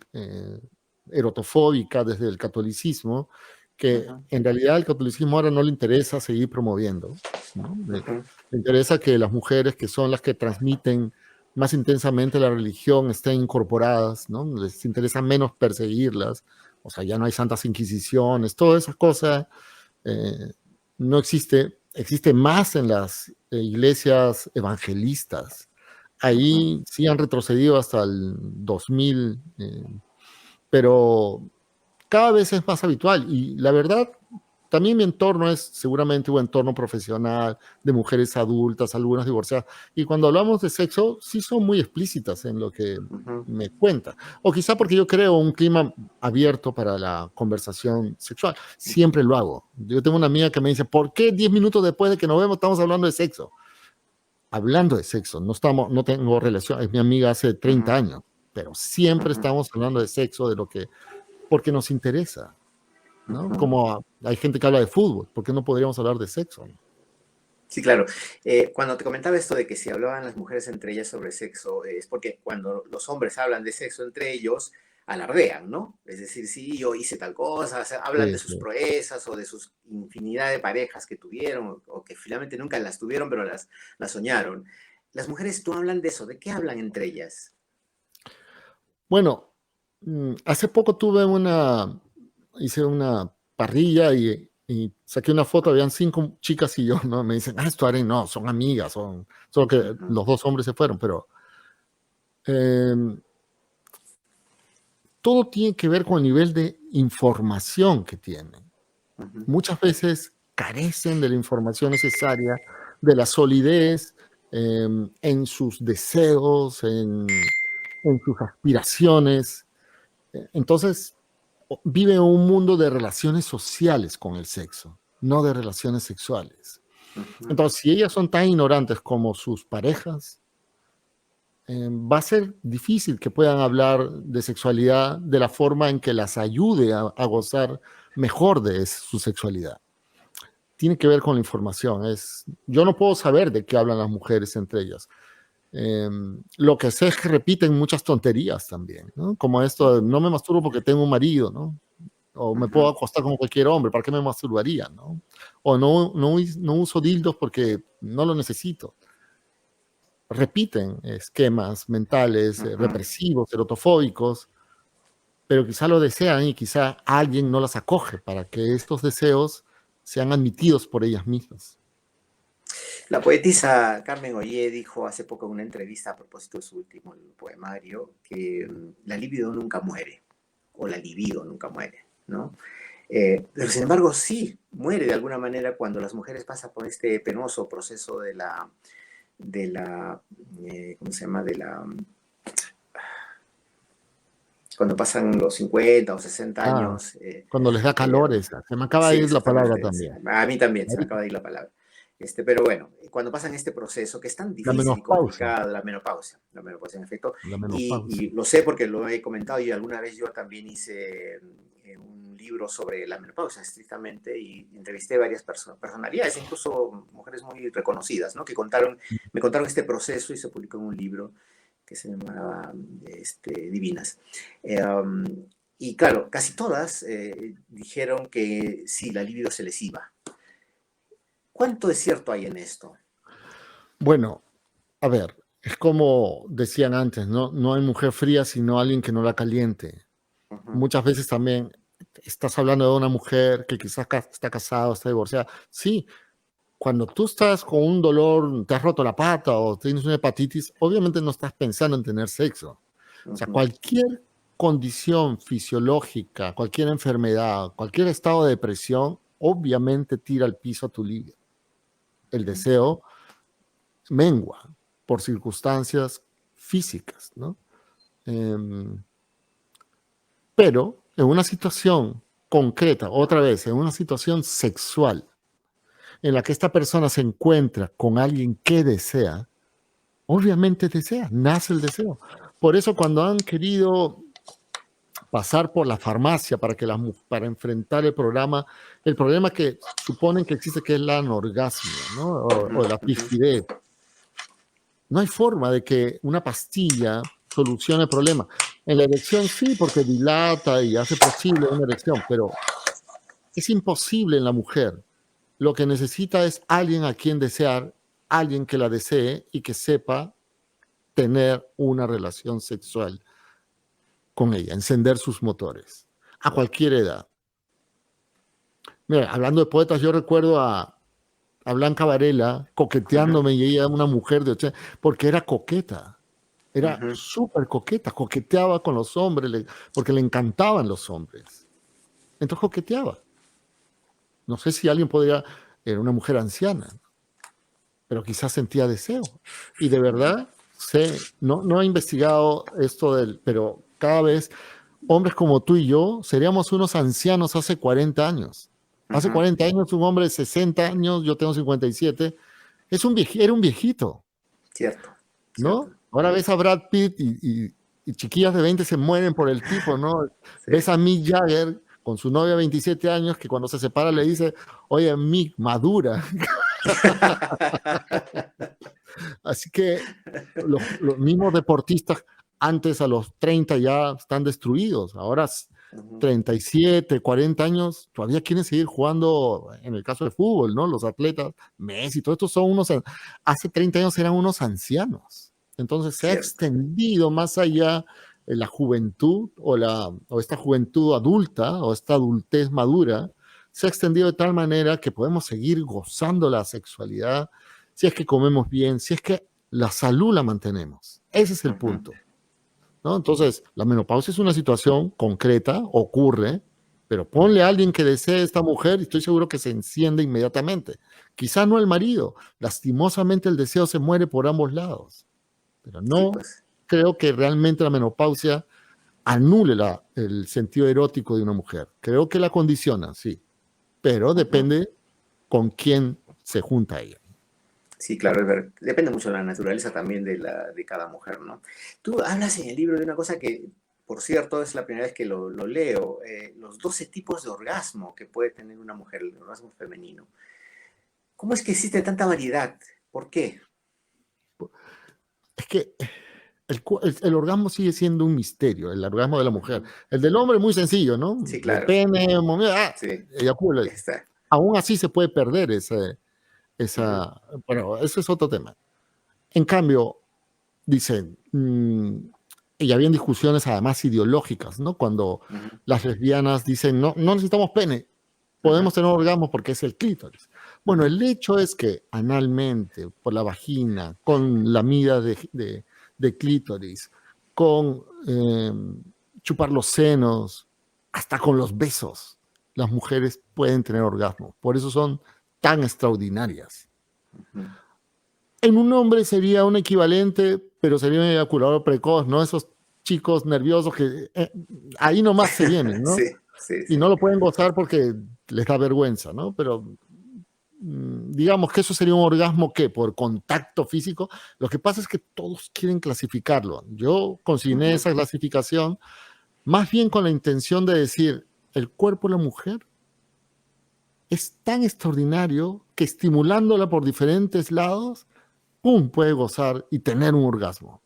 erotofóbica desde el catolicismo, que Ujú, en realidad el catolicismo ahora no le interesa seguir promoviendo. ¿no? Ujú. Le interesa que las mujeres, que son las que transmiten más intensamente la religión, estén incorporadas, ¿no? Les interesa menos perseguirlas, o sea, ya no hay santas inquisiciones, todas esas cosas eh, no existe, existe más en las iglesias evangelistas. Ujú. Ahí sí han retrocedido hasta el 2000, pero cada vez es más habitual y la verdad, también mi entorno es seguramente un entorno profesional de mujeres adultas, algunas divorciadas, y cuando hablamos de sexo, sí son muy explícitas en lo que Ujú. me cuentan. O quizá porque yo creo un clima abierto para la conversación sexual. Siempre lo hago. Yo tengo una amiga que me dice, ¿por qué 10 minutos después de que nos vemos estamos hablando de sexo? Hablando de sexo, no tengo relación, es mi amiga hace 30 Ujú. años, pero siempre Ujú. estamos hablando de sexo, de lo que, porque nos interesa. ¿No? Ujú. Como hay gente que habla de fútbol, ¿por qué no podríamos hablar de sexo? Sí, claro. Cuando te comentaba esto de que si hablaban las mujeres entre ellas sobre sexo, es porque cuando los hombres hablan de sexo entre ellos, alardean, ¿no? Es decir, sí, yo hice tal cosa, o sea, hablan de Sí, sus sí. proezas o de sus infinidad de parejas que tuvieron o que finalmente nunca las tuvieron, pero las soñaron. Las mujeres no hablan de eso, ¿de qué hablan entre ellas? Bueno, hace poco hice una parrilla y saqué una foto, habían 5 chicas y yo, ¿no? Me dicen, esto Aren, no, son amigas, solo que Ujú. los 2 hombres se fueron, pero eh, todo tiene que ver con el nivel de información que tienen. Ujú. Muchas veces carecen de la información necesaria, de la solidez en sus deseos, en sus aspiraciones. Entonces, viven un mundo de relaciones sociales con el sexo, no de relaciones sexuales. Ujú. Entonces, si ellas son tan ignorantes como sus parejas, va a ser difícil que puedan hablar de sexualidad de la forma en que las ayude a gozar mejor de su sexualidad. Tiene que ver con la información. Yo no puedo saber de qué hablan las mujeres entre ellas. Lo que sé es que repiten muchas tonterías también, ¿no? Como esto, de, no me masturbo porque tengo un marido, ¿no? O me puedo Ujú. acostar con cualquier hombre, ¿para qué me masturbaría, no? O no uso dildos porque no lo necesito. Repiten esquemas mentales Ujú. represivos, erotofóbicos, pero quizá lo desean y quizá alguien no las acoge para que estos deseos sean admitidos por ellas mismas. La poetisa Carmen Ollé dijo hace poco en una entrevista a propósito de su último poemario que la libido nunca muere, o la libido nunca muere, ¿no? Pero sin embargo sí muere de alguna manera cuando las mujeres pasan por este penoso proceso ¿cómo se llama? Cuando pasan los 50 o 60 Ah, años, cuando les da eh, calores. Se me acaba sí, de ir la palabra exactamente. también. A mí también se me acaba de ir la palabra. Pero bueno, cuando pasan este proceso que es tan La difícil y menopausia. complicado, la menopausia en efecto, La y menopausia. lo sé porque lo he comentado y alguna vez yo también hice un libro sobre la menopausia estrictamente y entrevisté varias personalidades, incluso mujeres muy reconocidas, ¿no? Me contaron este proceso y se publicó en un libro que se llamaba Divinas. Um, y claro, casi todas dijeron que sí, la libido se les iba. ¿Cuánto de cierto hay en esto? Bueno, a ver, es como decían antes, ¿no? No hay mujer fría sino alguien que no la caliente. Ujú. Muchas veces también estás hablando de una mujer que quizás está casada o está divorciada. Sí, cuando tú estás con un dolor, te has roto la pata o tienes una hepatitis, obviamente no estás pensando en tener sexo. O sea, Ujú. cualquier condición fisiológica, cualquier enfermedad, cualquier estado de depresión, obviamente tira al piso a tu libido. El deseo mengua por circunstancias físicas, ¿no? Em, pero en una situación concreta, otra vez, en una situación sexual, en la que esta persona se encuentra con alguien que desea, obviamente desea, nace el deseo. Por eso cuando han querido pasar por la farmacia para enfrentar el problema que suponen que existe, que es la anorgasmia, ¿no? O la Ujú. fistidez. No hay forma de que una pastilla solucione el problema. En la erección sí, porque dilata y hace posible una erección, pero es imposible en la mujer. lo que necesita es alguien a quien desear, alguien que la desee y que sepa tener una relación sexual con ella, encender sus motores, a cualquier edad. Mira, hablando de poetas, yo recuerdo a Blanca Varela coqueteándome y ella era una mujer de 80, porque era coqueta, era súper coqueta, coqueteaba con los hombres porque le encantaban los hombres. Entonces coqueteaba. No sé si alguien podría, era una mujer anciana, pero quizás sentía deseo. Y de verdad, sé, no he investigado esto pero cada vez hombres como tú y yo seríamos unos ancianos hace 40 años. Hace 40 años un hombre de 60 años, yo tengo 57, era un viejito. Cierto. ¿No? Ahora ves a Brad Pitt y chiquillas de 20 se mueren por el tipo, ¿no? Sí. Ves a Mick Jagger con su novia de 27 años que cuando se separa le dice, oye, Mick, madura. Así que los mismos deportistas antes a los 30 ya están destruidos. Ahora 37, 40 años todavía quieren seguir jugando en el caso de fútbol, ¿no? Los atletas, Messi, todos estos son hace 30 años eran unos ancianos. Entonces se ha extendido más allá la juventud o esta juventud adulta o esta adultez madura, se ha extendido de tal manera que podemos seguir gozando la sexualidad si es que comemos bien, si es que la salud la mantenemos. Ese es el punto, ¿no? Entonces, la menopausia es una situación concreta, ocurre, pero ponle a alguien que desee a esta mujer y estoy seguro que se enciende inmediatamente. Quizá no el marido, lastimosamente el deseo se muere por ambos lados, pero no creo que realmente la menopausia anule el sentido erótico de una mujer. Creo que la condiciona, sí, pero depende con quién se junta ella. Sí, claro, es verdad. Depende mucho de la naturaleza también de cada mujer, ¿no? Tú hablas en el libro de una cosa que, por cierto, es la primera vez que lo leo, los 12 tipos de orgasmo que puede tener una mujer, el orgasmo femenino. ¿Cómo es que existe tanta variedad? ¿Por qué? Es que el orgasmo sigue siendo un misterio, el orgasmo de la mujer. El del hombre es muy sencillo, ¿no? Sí, claro. El pene, sí. eyacula. Aún así se puede perder bueno, ese es otro tema. En cambio, dicen, y habían discusiones además ideológicas, ¿no? Cuando las lesbianas dicen, no necesitamos pene, podemos tener orgasmos porque es el clítoris. Bueno, el hecho es que analmente, por la vagina, con la mida de clítoris, con chupar los senos, hasta con los besos, las mujeres pueden tener orgasmo. Por eso son tan extraordinarias. En un hombre sería un equivalente, pero sería un eyaculador precoz, ¿no? Esos chicos nerviosos que ahí nomás se vienen, ¿no? Sí. Y no lo pueden gozar porque les da vergüenza, ¿no? Pero digamos que eso sería un orgasmo que por contacto físico. Lo que pasa es que todos quieren clasificarlo. Yo consigné esa clasificación más bien con la intención de decir, el cuerpo de la mujer es tan extraordinario que estimulándola por diferentes lados, ¡pum!, puede gozar y tener un orgasmo,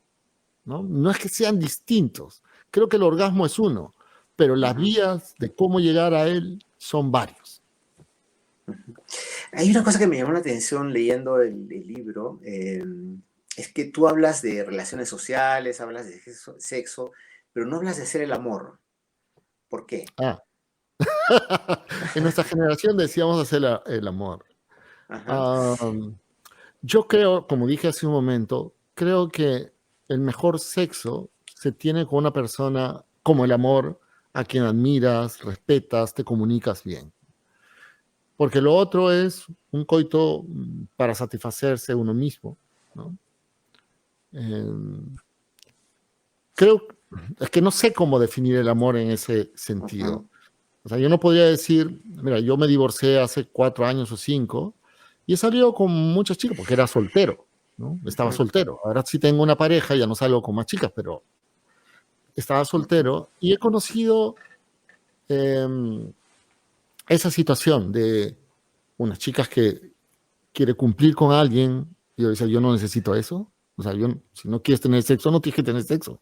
¿no? No es que sean distintos. Creo que el orgasmo es uno, pero las vías de cómo llegar a él son varios. Hay una cosa que me llamó la atención leyendo el libro, es que tú hablas de relaciones sociales, hablas de sexo, pero no hablas de hacer el amor. ¿Por qué? En nuestra generación decíamos hacer el amor. Yo creo, como dije hace un momento, creo que el mejor sexo se tiene con una persona como el amor, a quien admiras, respetas, te comunicas bien. Porque lo otro es un coito para satisfacerse uno mismo, ¿no? Creo, es que no sé cómo definir el amor en ese sentido. O sea, yo no podría decir, mira, yo me divorcié hace 4 años o 5 y he salido con muchas chicas porque era soltero, ¿no? Estaba soltero. Ahora sí tengo una pareja, ya no salgo con más chicas, pero estaba soltero y he conocido esa situación de unas chicas que quiere cumplir con alguien y yo decía, yo no necesito eso. O sea, si no quieres tener sexo, no tienes que tener sexo.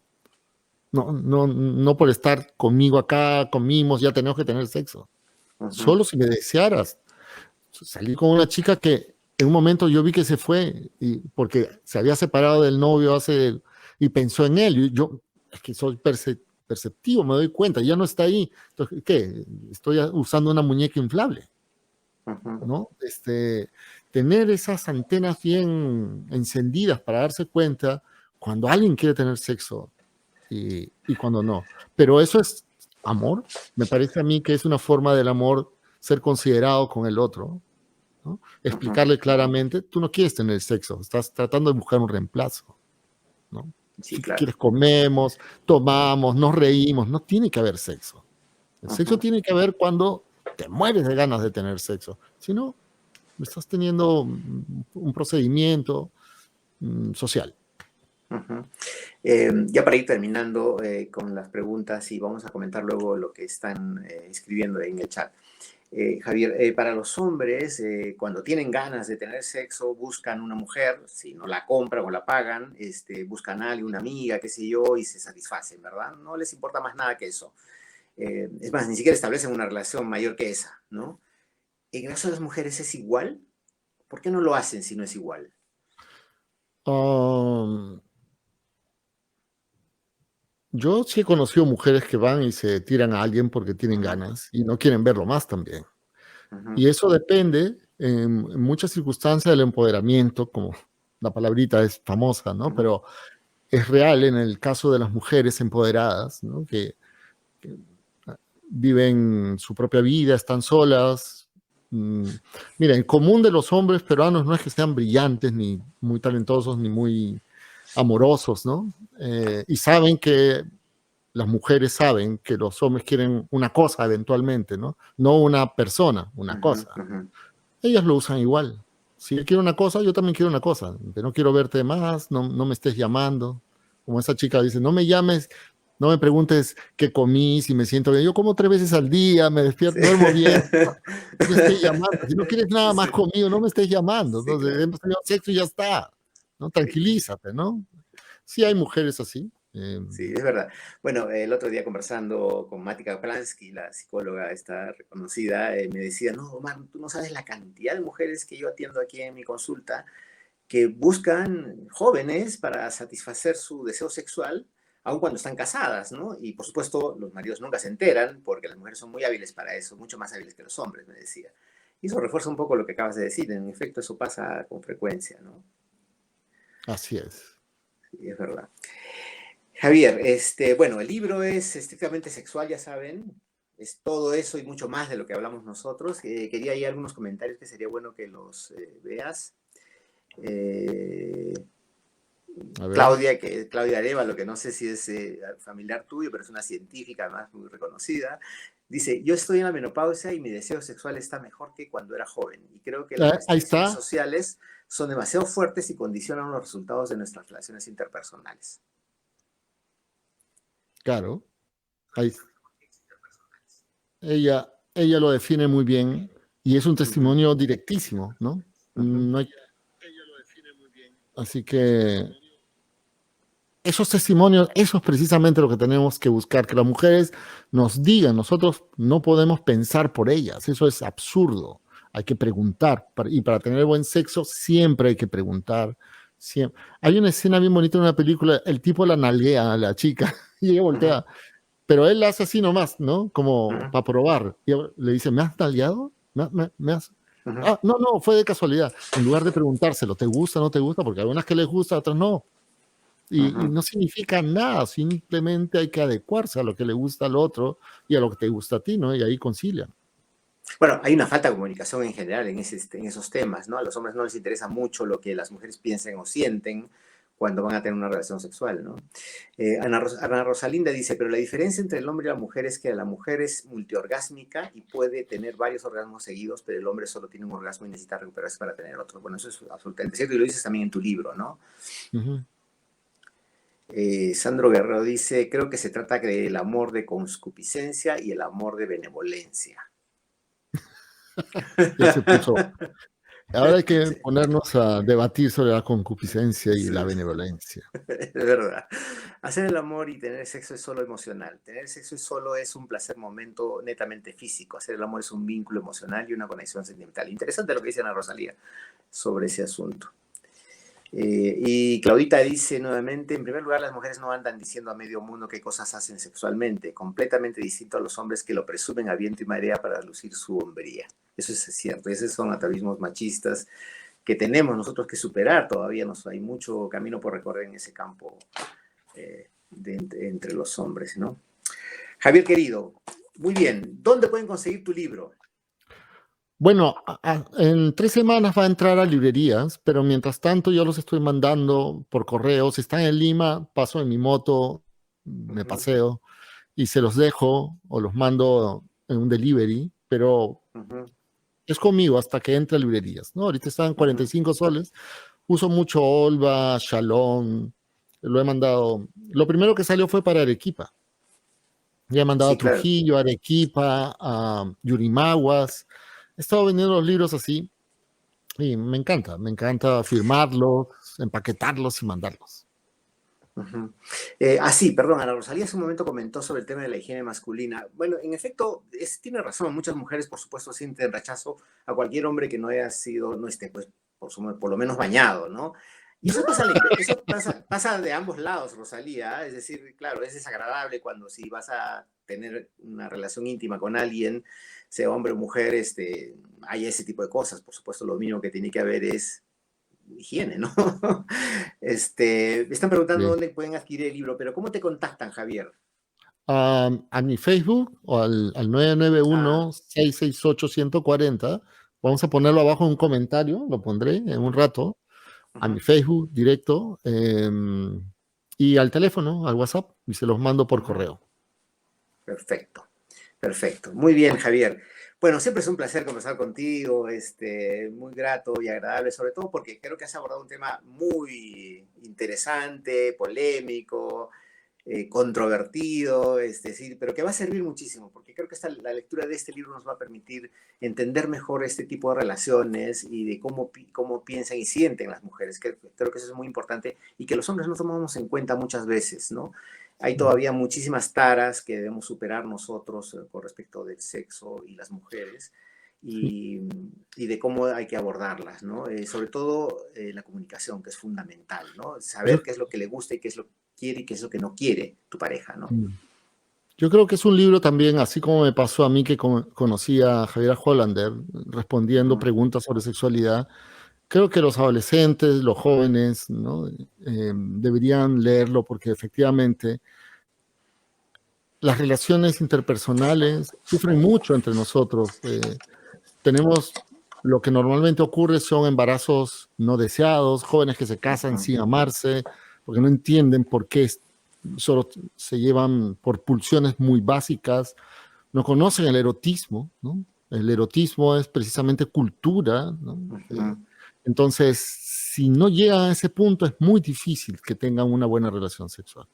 No por estar conmigo acá, comimos, ya tenemos que tener sexo. Solo si me desearas. salí con una chica que en un momento yo vi que se fue porque se había separado del novio y pensó en él. Yo es que soy perceptivo, me doy cuenta, ya no está ahí. Entonces, ¿qué? Estoy usando una muñeca inflable, ¿no? Tener esas antenas bien encendidas para darse cuenta cuando alguien quiere tener sexo y cuando no. Pero eso es amor. Me parece a mí que es una forma del amor ser considerado con el otro, ¿no? Explicarle claramente, tú no quieres tener sexo, estás tratando de buscar un reemplazo, ¿no? Sí, Si claro. quieres comemos, tomamos, nos reímos, no tiene que haber sexo. El sexo tiene que haber cuando te mueres de ganas de tener sexo. Si no, estás teniendo un procedimiento social. Ya para ir terminando con las preguntas y vamos a comentar luego lo que están escribiendo en el chat. Javier, para los hombres, cuando tienen ganas de tener sexo, buscan una mujer, si no la compran o la pagan, buscan a alguien, una amiga, qué sé yo, y se satisfacen, ¿verdad? No les importa más nada que eso. Es más, ni siquiera establecen una relación mayor que esa, ¿no? ¿En el caso de las mujeres es igual? ¿Por qué no lo hacen si no es igual? Yo sí he conocido mujeres que van y se tiran a alguien porque tienen ganas y no quieren verlo más también. Y eso depende en muchas circunstancias del empoderamiento, como la palabrita es famosa, ¿no? Pero es real en el caso de las mujeres empoderadas, ¿no? Que viven su propia vida, están solas. Mira, el común de los hombres peruanos no es que sean brillantes, ni muy talentosos, ni muy amorosos, ¿no? Y saben que las mujeres saben que los hombres quieren una cosa eventualmente, ¿no? No una persona, una cosa. Ellas lo usan igual. Si yo quiero una cosa, yo también quiero una cosa. No quiero verte más, no me estés llamando. Como esa chica dice, no me llames, no me preguntes qué comí, si me siento bien. Yo como 3 veces al día, me despierto, Sí. duermo bien. No me estés llamando. Si no quieres nada más Sí, conmigo, no me estés llamando. sí, Entonces, claro. hemos tenido sexo y ya está. ¿No? Sí. Tranquilízate, ¿no? Sí hay mujeres así. Sí, es verdad. Bueno, el otro día conversando con Matika Kaplansky, la psicóloga esta reconocida, me decía, no, Omar, tú no sabes la cantidad de mujeres que yo atiendo aquí en mi consulta que buscan jóvenes para satisfacer su deseo sexual, aun cuando están casadas, ¿no? Y por supuesto, los maridos nunca se enteran porque las mujeres son muy hábiles para eso, mucho más hábiles que los hombres, me decía. Y eso refuerza un poco lo que acabas de decir. En efecto, eso pasa con frecuencia, ¿no? Así es. Sí, es verdad. Javier, bueno, el libro es estrictamente sexual, ya saben, es todo eso y mucho más de lo que hablamos nosotros. Quería ahí algunos comentarios que sería bueno que los veas. Eh, A ver. Claudia Arevalo, que no sé si es familiar tuyo, pero es una científica además muy reconocida, dice, yo estoy en la menopausia y mi deseo sexual está mejor que cuando era joven y creo que las Ahí restricciones está. sociales son demasiado fuertes y condicionan los resultados de nuestras relaciones interpersonales. Claro. Ahí, ella lo define muy bien y es un Uh -huh, testimonio directísimo, ¿no? uh -huh, No hay, así que esos testimonios, eso es precisamente lo que tenemos que buscar, que las mujeres nos digan, nosotros no podemos pensar por ellas, eso es absurdo, hay que preguntar, y para tener buen sexo siempre hay que preguntar. Siempre. Hay una escena bien bonita en una película, el tipo la nalguea a la chica y ella uh -huh, voltea, pero él la hace así nomás, ¿no? uh Como -huh, para probar. Y le dice, ¿me has nalgueado? ¿Me has? uh -huh. Ah, no, fue de casualidad. En lugar de preguntárselo, ¿te gusta o no te gusta? Porque algunas que les gusta, otras no. Y no significa nada, simplemente hay que adecuarse a lo que le gusta al otro y a lo que te gusta a ti, ¿no? Y ahí concilian. Bueno, hay una falta de comunicación en general en esos temas, ¿no? A los hombres no les interesa mucho lo que las mujeres piensen o sienten cuando van a tener una relación sexual, ¿no? Ana Rosalinda dice, pero la diferencia entre el hombre y la mujer es que la mujer es multiorgásmica y puede tener varios orgasmos seguidos, pero el hombre solo tiene un orgasmo y necesita recuperarse para tener otro. Bueno, eso es absolutamente cierto y lo dices también en tu libro, ¿no? Sandro Guerrero dice, creo que se trata del amor de concupiscencia y el amor de benevolencia. Ya se puso. Ahora hay que ponernos a debatir sobre la concupiscencia y la Sí, benevolencia. es verdad. Hacer el amor y tener sexo es solo emocional. Tener sexo es solo es un placer momento netamente físico. Hacer el amor es un vínculo emocional y una conexión sentimental. Interesante lo que dice Ana Rosalía sobre ese asunto. Y Claudita dice nuevamente, en primer lugar, las mujeres no andan diciendo a medio mundo qué cosas hacen sexualmente, completamente distinto a los hombres que lo presumen a viento y marea para lucir su hombría. Eso es cierto, esos son atavismos machistas que tenemos nosotros que superar todavía. Hay mucho camino por recorrer en ese campo entre los hombres, ¿no? Javier querido, muy bien, ¿dónde pueden conseguir tu libro? Bueno, en 3 semanas va a entrar a librerías, pero mientras tanto yo los estoy mandando por correo. Si están en Lima, paso en mi moto, me Ujú, paseo y se los dejo o los mando en un delivery, pero ujú, es conmigo hasta que entre a librerías, ¿no? Ahorita están ujú. 45 soles. Uso mucho Olva, Shalom, lo he mandado. Lo primero que salió fue para Arequipa. Ya he mandado a Sí, claro. Trujillo, a Arequipa, a Yurimaguas. He estado vendiendo los libros así y me encanta firmarlos, empaquetarlos y mandarlos. Ujú. Sí, perdón, Ana Rosalía hace un momento comentó sobre el tema de la higiene masculina. Bueno, en efecto, tiene razón. Muchas mujeres, por supuesto, sienten rechazo a cualquier hombre que no haya sido, no esté, pues, por lo menos bañado, ¿no? Y eso pasa de ambos lados, Rosalía. Es decir, claro, es desagradable cuando si vas a tener una relación íntima con alguien, sea hombre o mujer, hay ese tipo de cosas. Por supuesto, lo mínimo que tiene que haber es higiene, ¿no? Me están preguntando Bien. dónde pueden adquirir el libro, pero ¿cómo te contactan, Javier? A mi Facebook o al Ah, 991-668-140. Vamos a ponerlo abajo en un comentario, lo pondré en un rato. A mi ujú, Facebook directo y al teléfono, al WhatsApp, y se los mando por ujú. correo. Perfecto, perfecto. Muy bien, Javier. Bueno, siempre es un placer conversar contigo, muy grato y agradable, sobre todo porque creo que has abordado un tema muy interesante, polémico, controvertido, es decir, pero que va a servir muchísimo, porque creo que la lectura de este libro nos va a permitir entender mejor este tipo de relaciones y de cómo piensan y sienten las mujeres. Creo que eso es muy importante y que los hombres no tomamos en cuenta muchas veces, ¿no? Hay todavía muchísimas taras que debemos superar nosotros con respecto del sexo y las mujeres. Sí. Y de cómo hay que abordarlas, ¿no? Sobre todo la comunicación, que es fundamental, ¿no? Yo, Saber qué es lo que le gusta y qué es lo que quiere y qué es lo que no quiere tu pareja, ¿no? yo creo que es un libro también, así como me pasó a mí que conocí a Javier Hollander respondiendo Ujú, preguntas sobre sexualidad. Creo que los adolescentes, los jóvenes, ¿no? Deberían leerlo porque efectivamente las relaciones interpersonales sufren mucho entre nosotros. Tenemos lo que normalmente ocurre son embarazos no deseados, jóvenes que se casan ujú, sin amarse, porque no entienden por qué solo se llevan por pulsiones muy básicas, no conocen el erotismo, ¿no? El erotismo es precisamente cultura, ¿no? ujú. Entonces, si no llegan a ese punto, es muy difícil que tengan una buena relación sexual.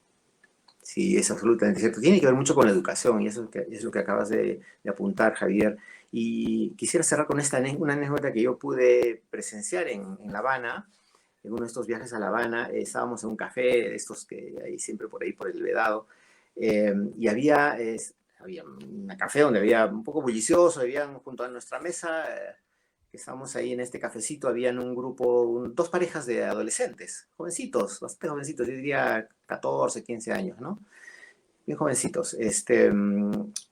Sí, es absolutamente cierto. Tiene que ver mucho con la educación y eso es lo que acabas de apuntar, Javier. Y quisiera cerrar con una anécdota que yo pude presenciar en La Habana, en uno de estos viajes a La Habana. Estábamos en un café, de estos que hay siempre por ahí, por el Vedado, y había un café donde había un poco bullicioso, habían junto a nuestra mesa, que estábamos ahí en este cafecito, habían un grupo, dos parejas de adolescentes, jovencitos, bastante jovencitos, yo diría 14, 15 años, ¿no? Bien jovencitos,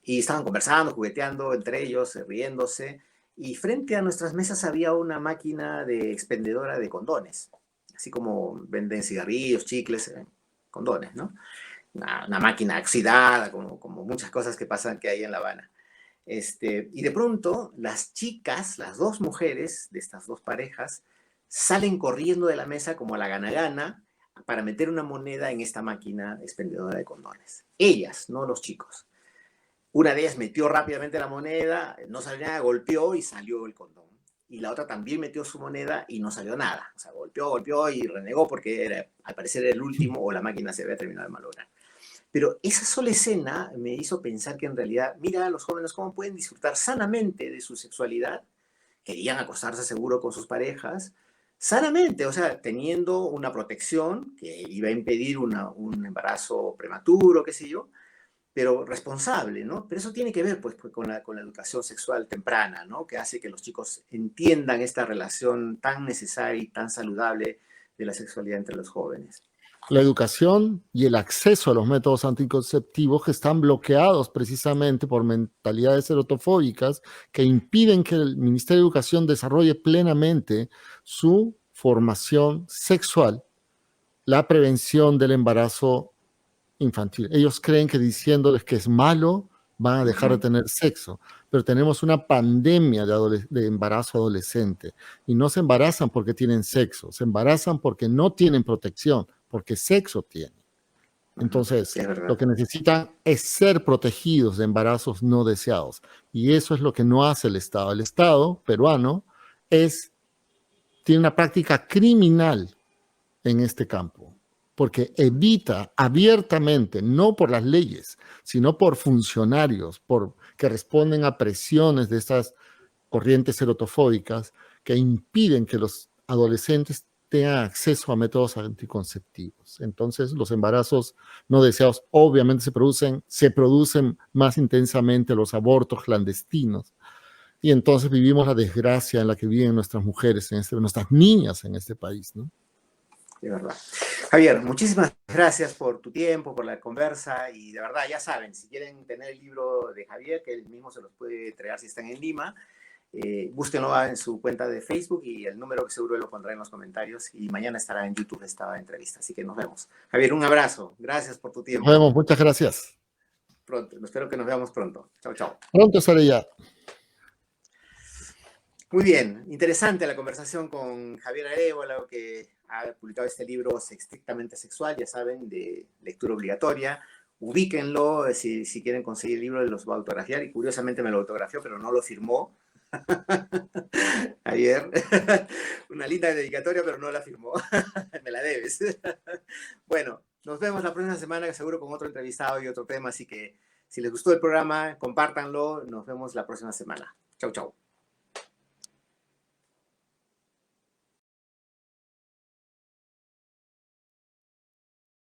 y estaban conversando, jugueteando entre ellos, riéndose, y frente a nuestras mesas había una máquina de expendedora de condones, así como venden cigarrillos, chicles, condones, ¿no? Una máquina oxidada, como muchas cosas que pasan que hay en La Habana. Y de pronto las chicas, las dos mujeres de estas dos parejas, salen corriendo de la mesa como a la gana-gana para meter una moneda en esta máquina expendedora de condones. Ellas, no los chicos. Una de ellas metió rápidamente la moneda, no salió nada, golpeó y salió el condón. Y la otra también metió su moneda y no salió nada. O sea, golpeó y renegó porque al parecer era el último o la máquina se había terminado de malograr. Pero esa sola escena me hizo pensar que en realidad, mira a los jóvenes cómo pueden disfrutar sanamente de su sexualidad querían acostarse seguro con sus parejas, sanamente, o sea, teniendo una protección que iba a impedir un embarazo prematuro, qué sé yo, pero responsable, ¿no? Pero eso tiene que ver, pues, con la educación sexual temprana, ¿no? Que hace que los chicos entiendan esta relación tan necesaria y tan saludable de la sexualidad entre los jóvenes. La educación y el acceso a los métodos anticonceptivos que están bloqueados precisamente por mentalidades erotofóbicas que impiden que el Ministerio de Educación desarrolle plenamente su formación sexual, la prevención del embarazo infantil. Ellos creen que diciéndoles que es malo van a dejar de tener sexo, pero tenemos una pandemia de embarazo adolescente y no se embarazan porque tienen sexo, se embarazan porque no tienen protección, porque sexo tienen. Entonces, Es verdad. lo que necesitan es ser protegidos de embarazos no deseados. Y eso es lo que no hace el Estado. El Estado peruano tiene una práctica criminal en este campo, porque evita abiertamente, no por las leyes, sino por funcionarios, que responden a presiones de estas corrientes erotofóbicas que impiden que los adolescentes tengan acceso a métodos anticonceptivos. Entonces, los embarazos no deseados obviamente se producen más intensamente los abortos clandestinos. Y entonces vivimos la desgracia en la que viven nuestras mujeres, nuestras niñas en este país, ¿no? De verdad. Javier, muchísimas gracias por tu tiempo, por la conversa y de verdad, ya saben, si quieren tener el libro de Javier, que él mismo se los puede entregar si están en Lima, búsquenlo en su cuenta de Facebook y el número que seguro lo pondrá en los comentarios y mañana estará en YouTube esta entrevista, así que nos vemos. Javier, un abrazo, gracias por tu Nos tiempo. vemos, muchas gracias. Pronto, espero que nos veamos pronto. Chao, chao. Pronto estaré ya. Muy bien, interesante la conversación con Javier Arévalo, que ha publicado este libro estrictamente sexual, ya saben, de lectura obligatoria. Ubíquenlo, si quieren conseguir el libro, los va a autografiar, y curiosamente me lo autografió, pero no lo firmó. Javier, una linda dedicatoria, pero no la firmó. Me la debes. Bueno, nos vemos la próxima semana, seguro con otro entrevistado y otro tema, así que si les gustó el programa, compártanlo. Nos vemos la próxima semana. Chau, chau.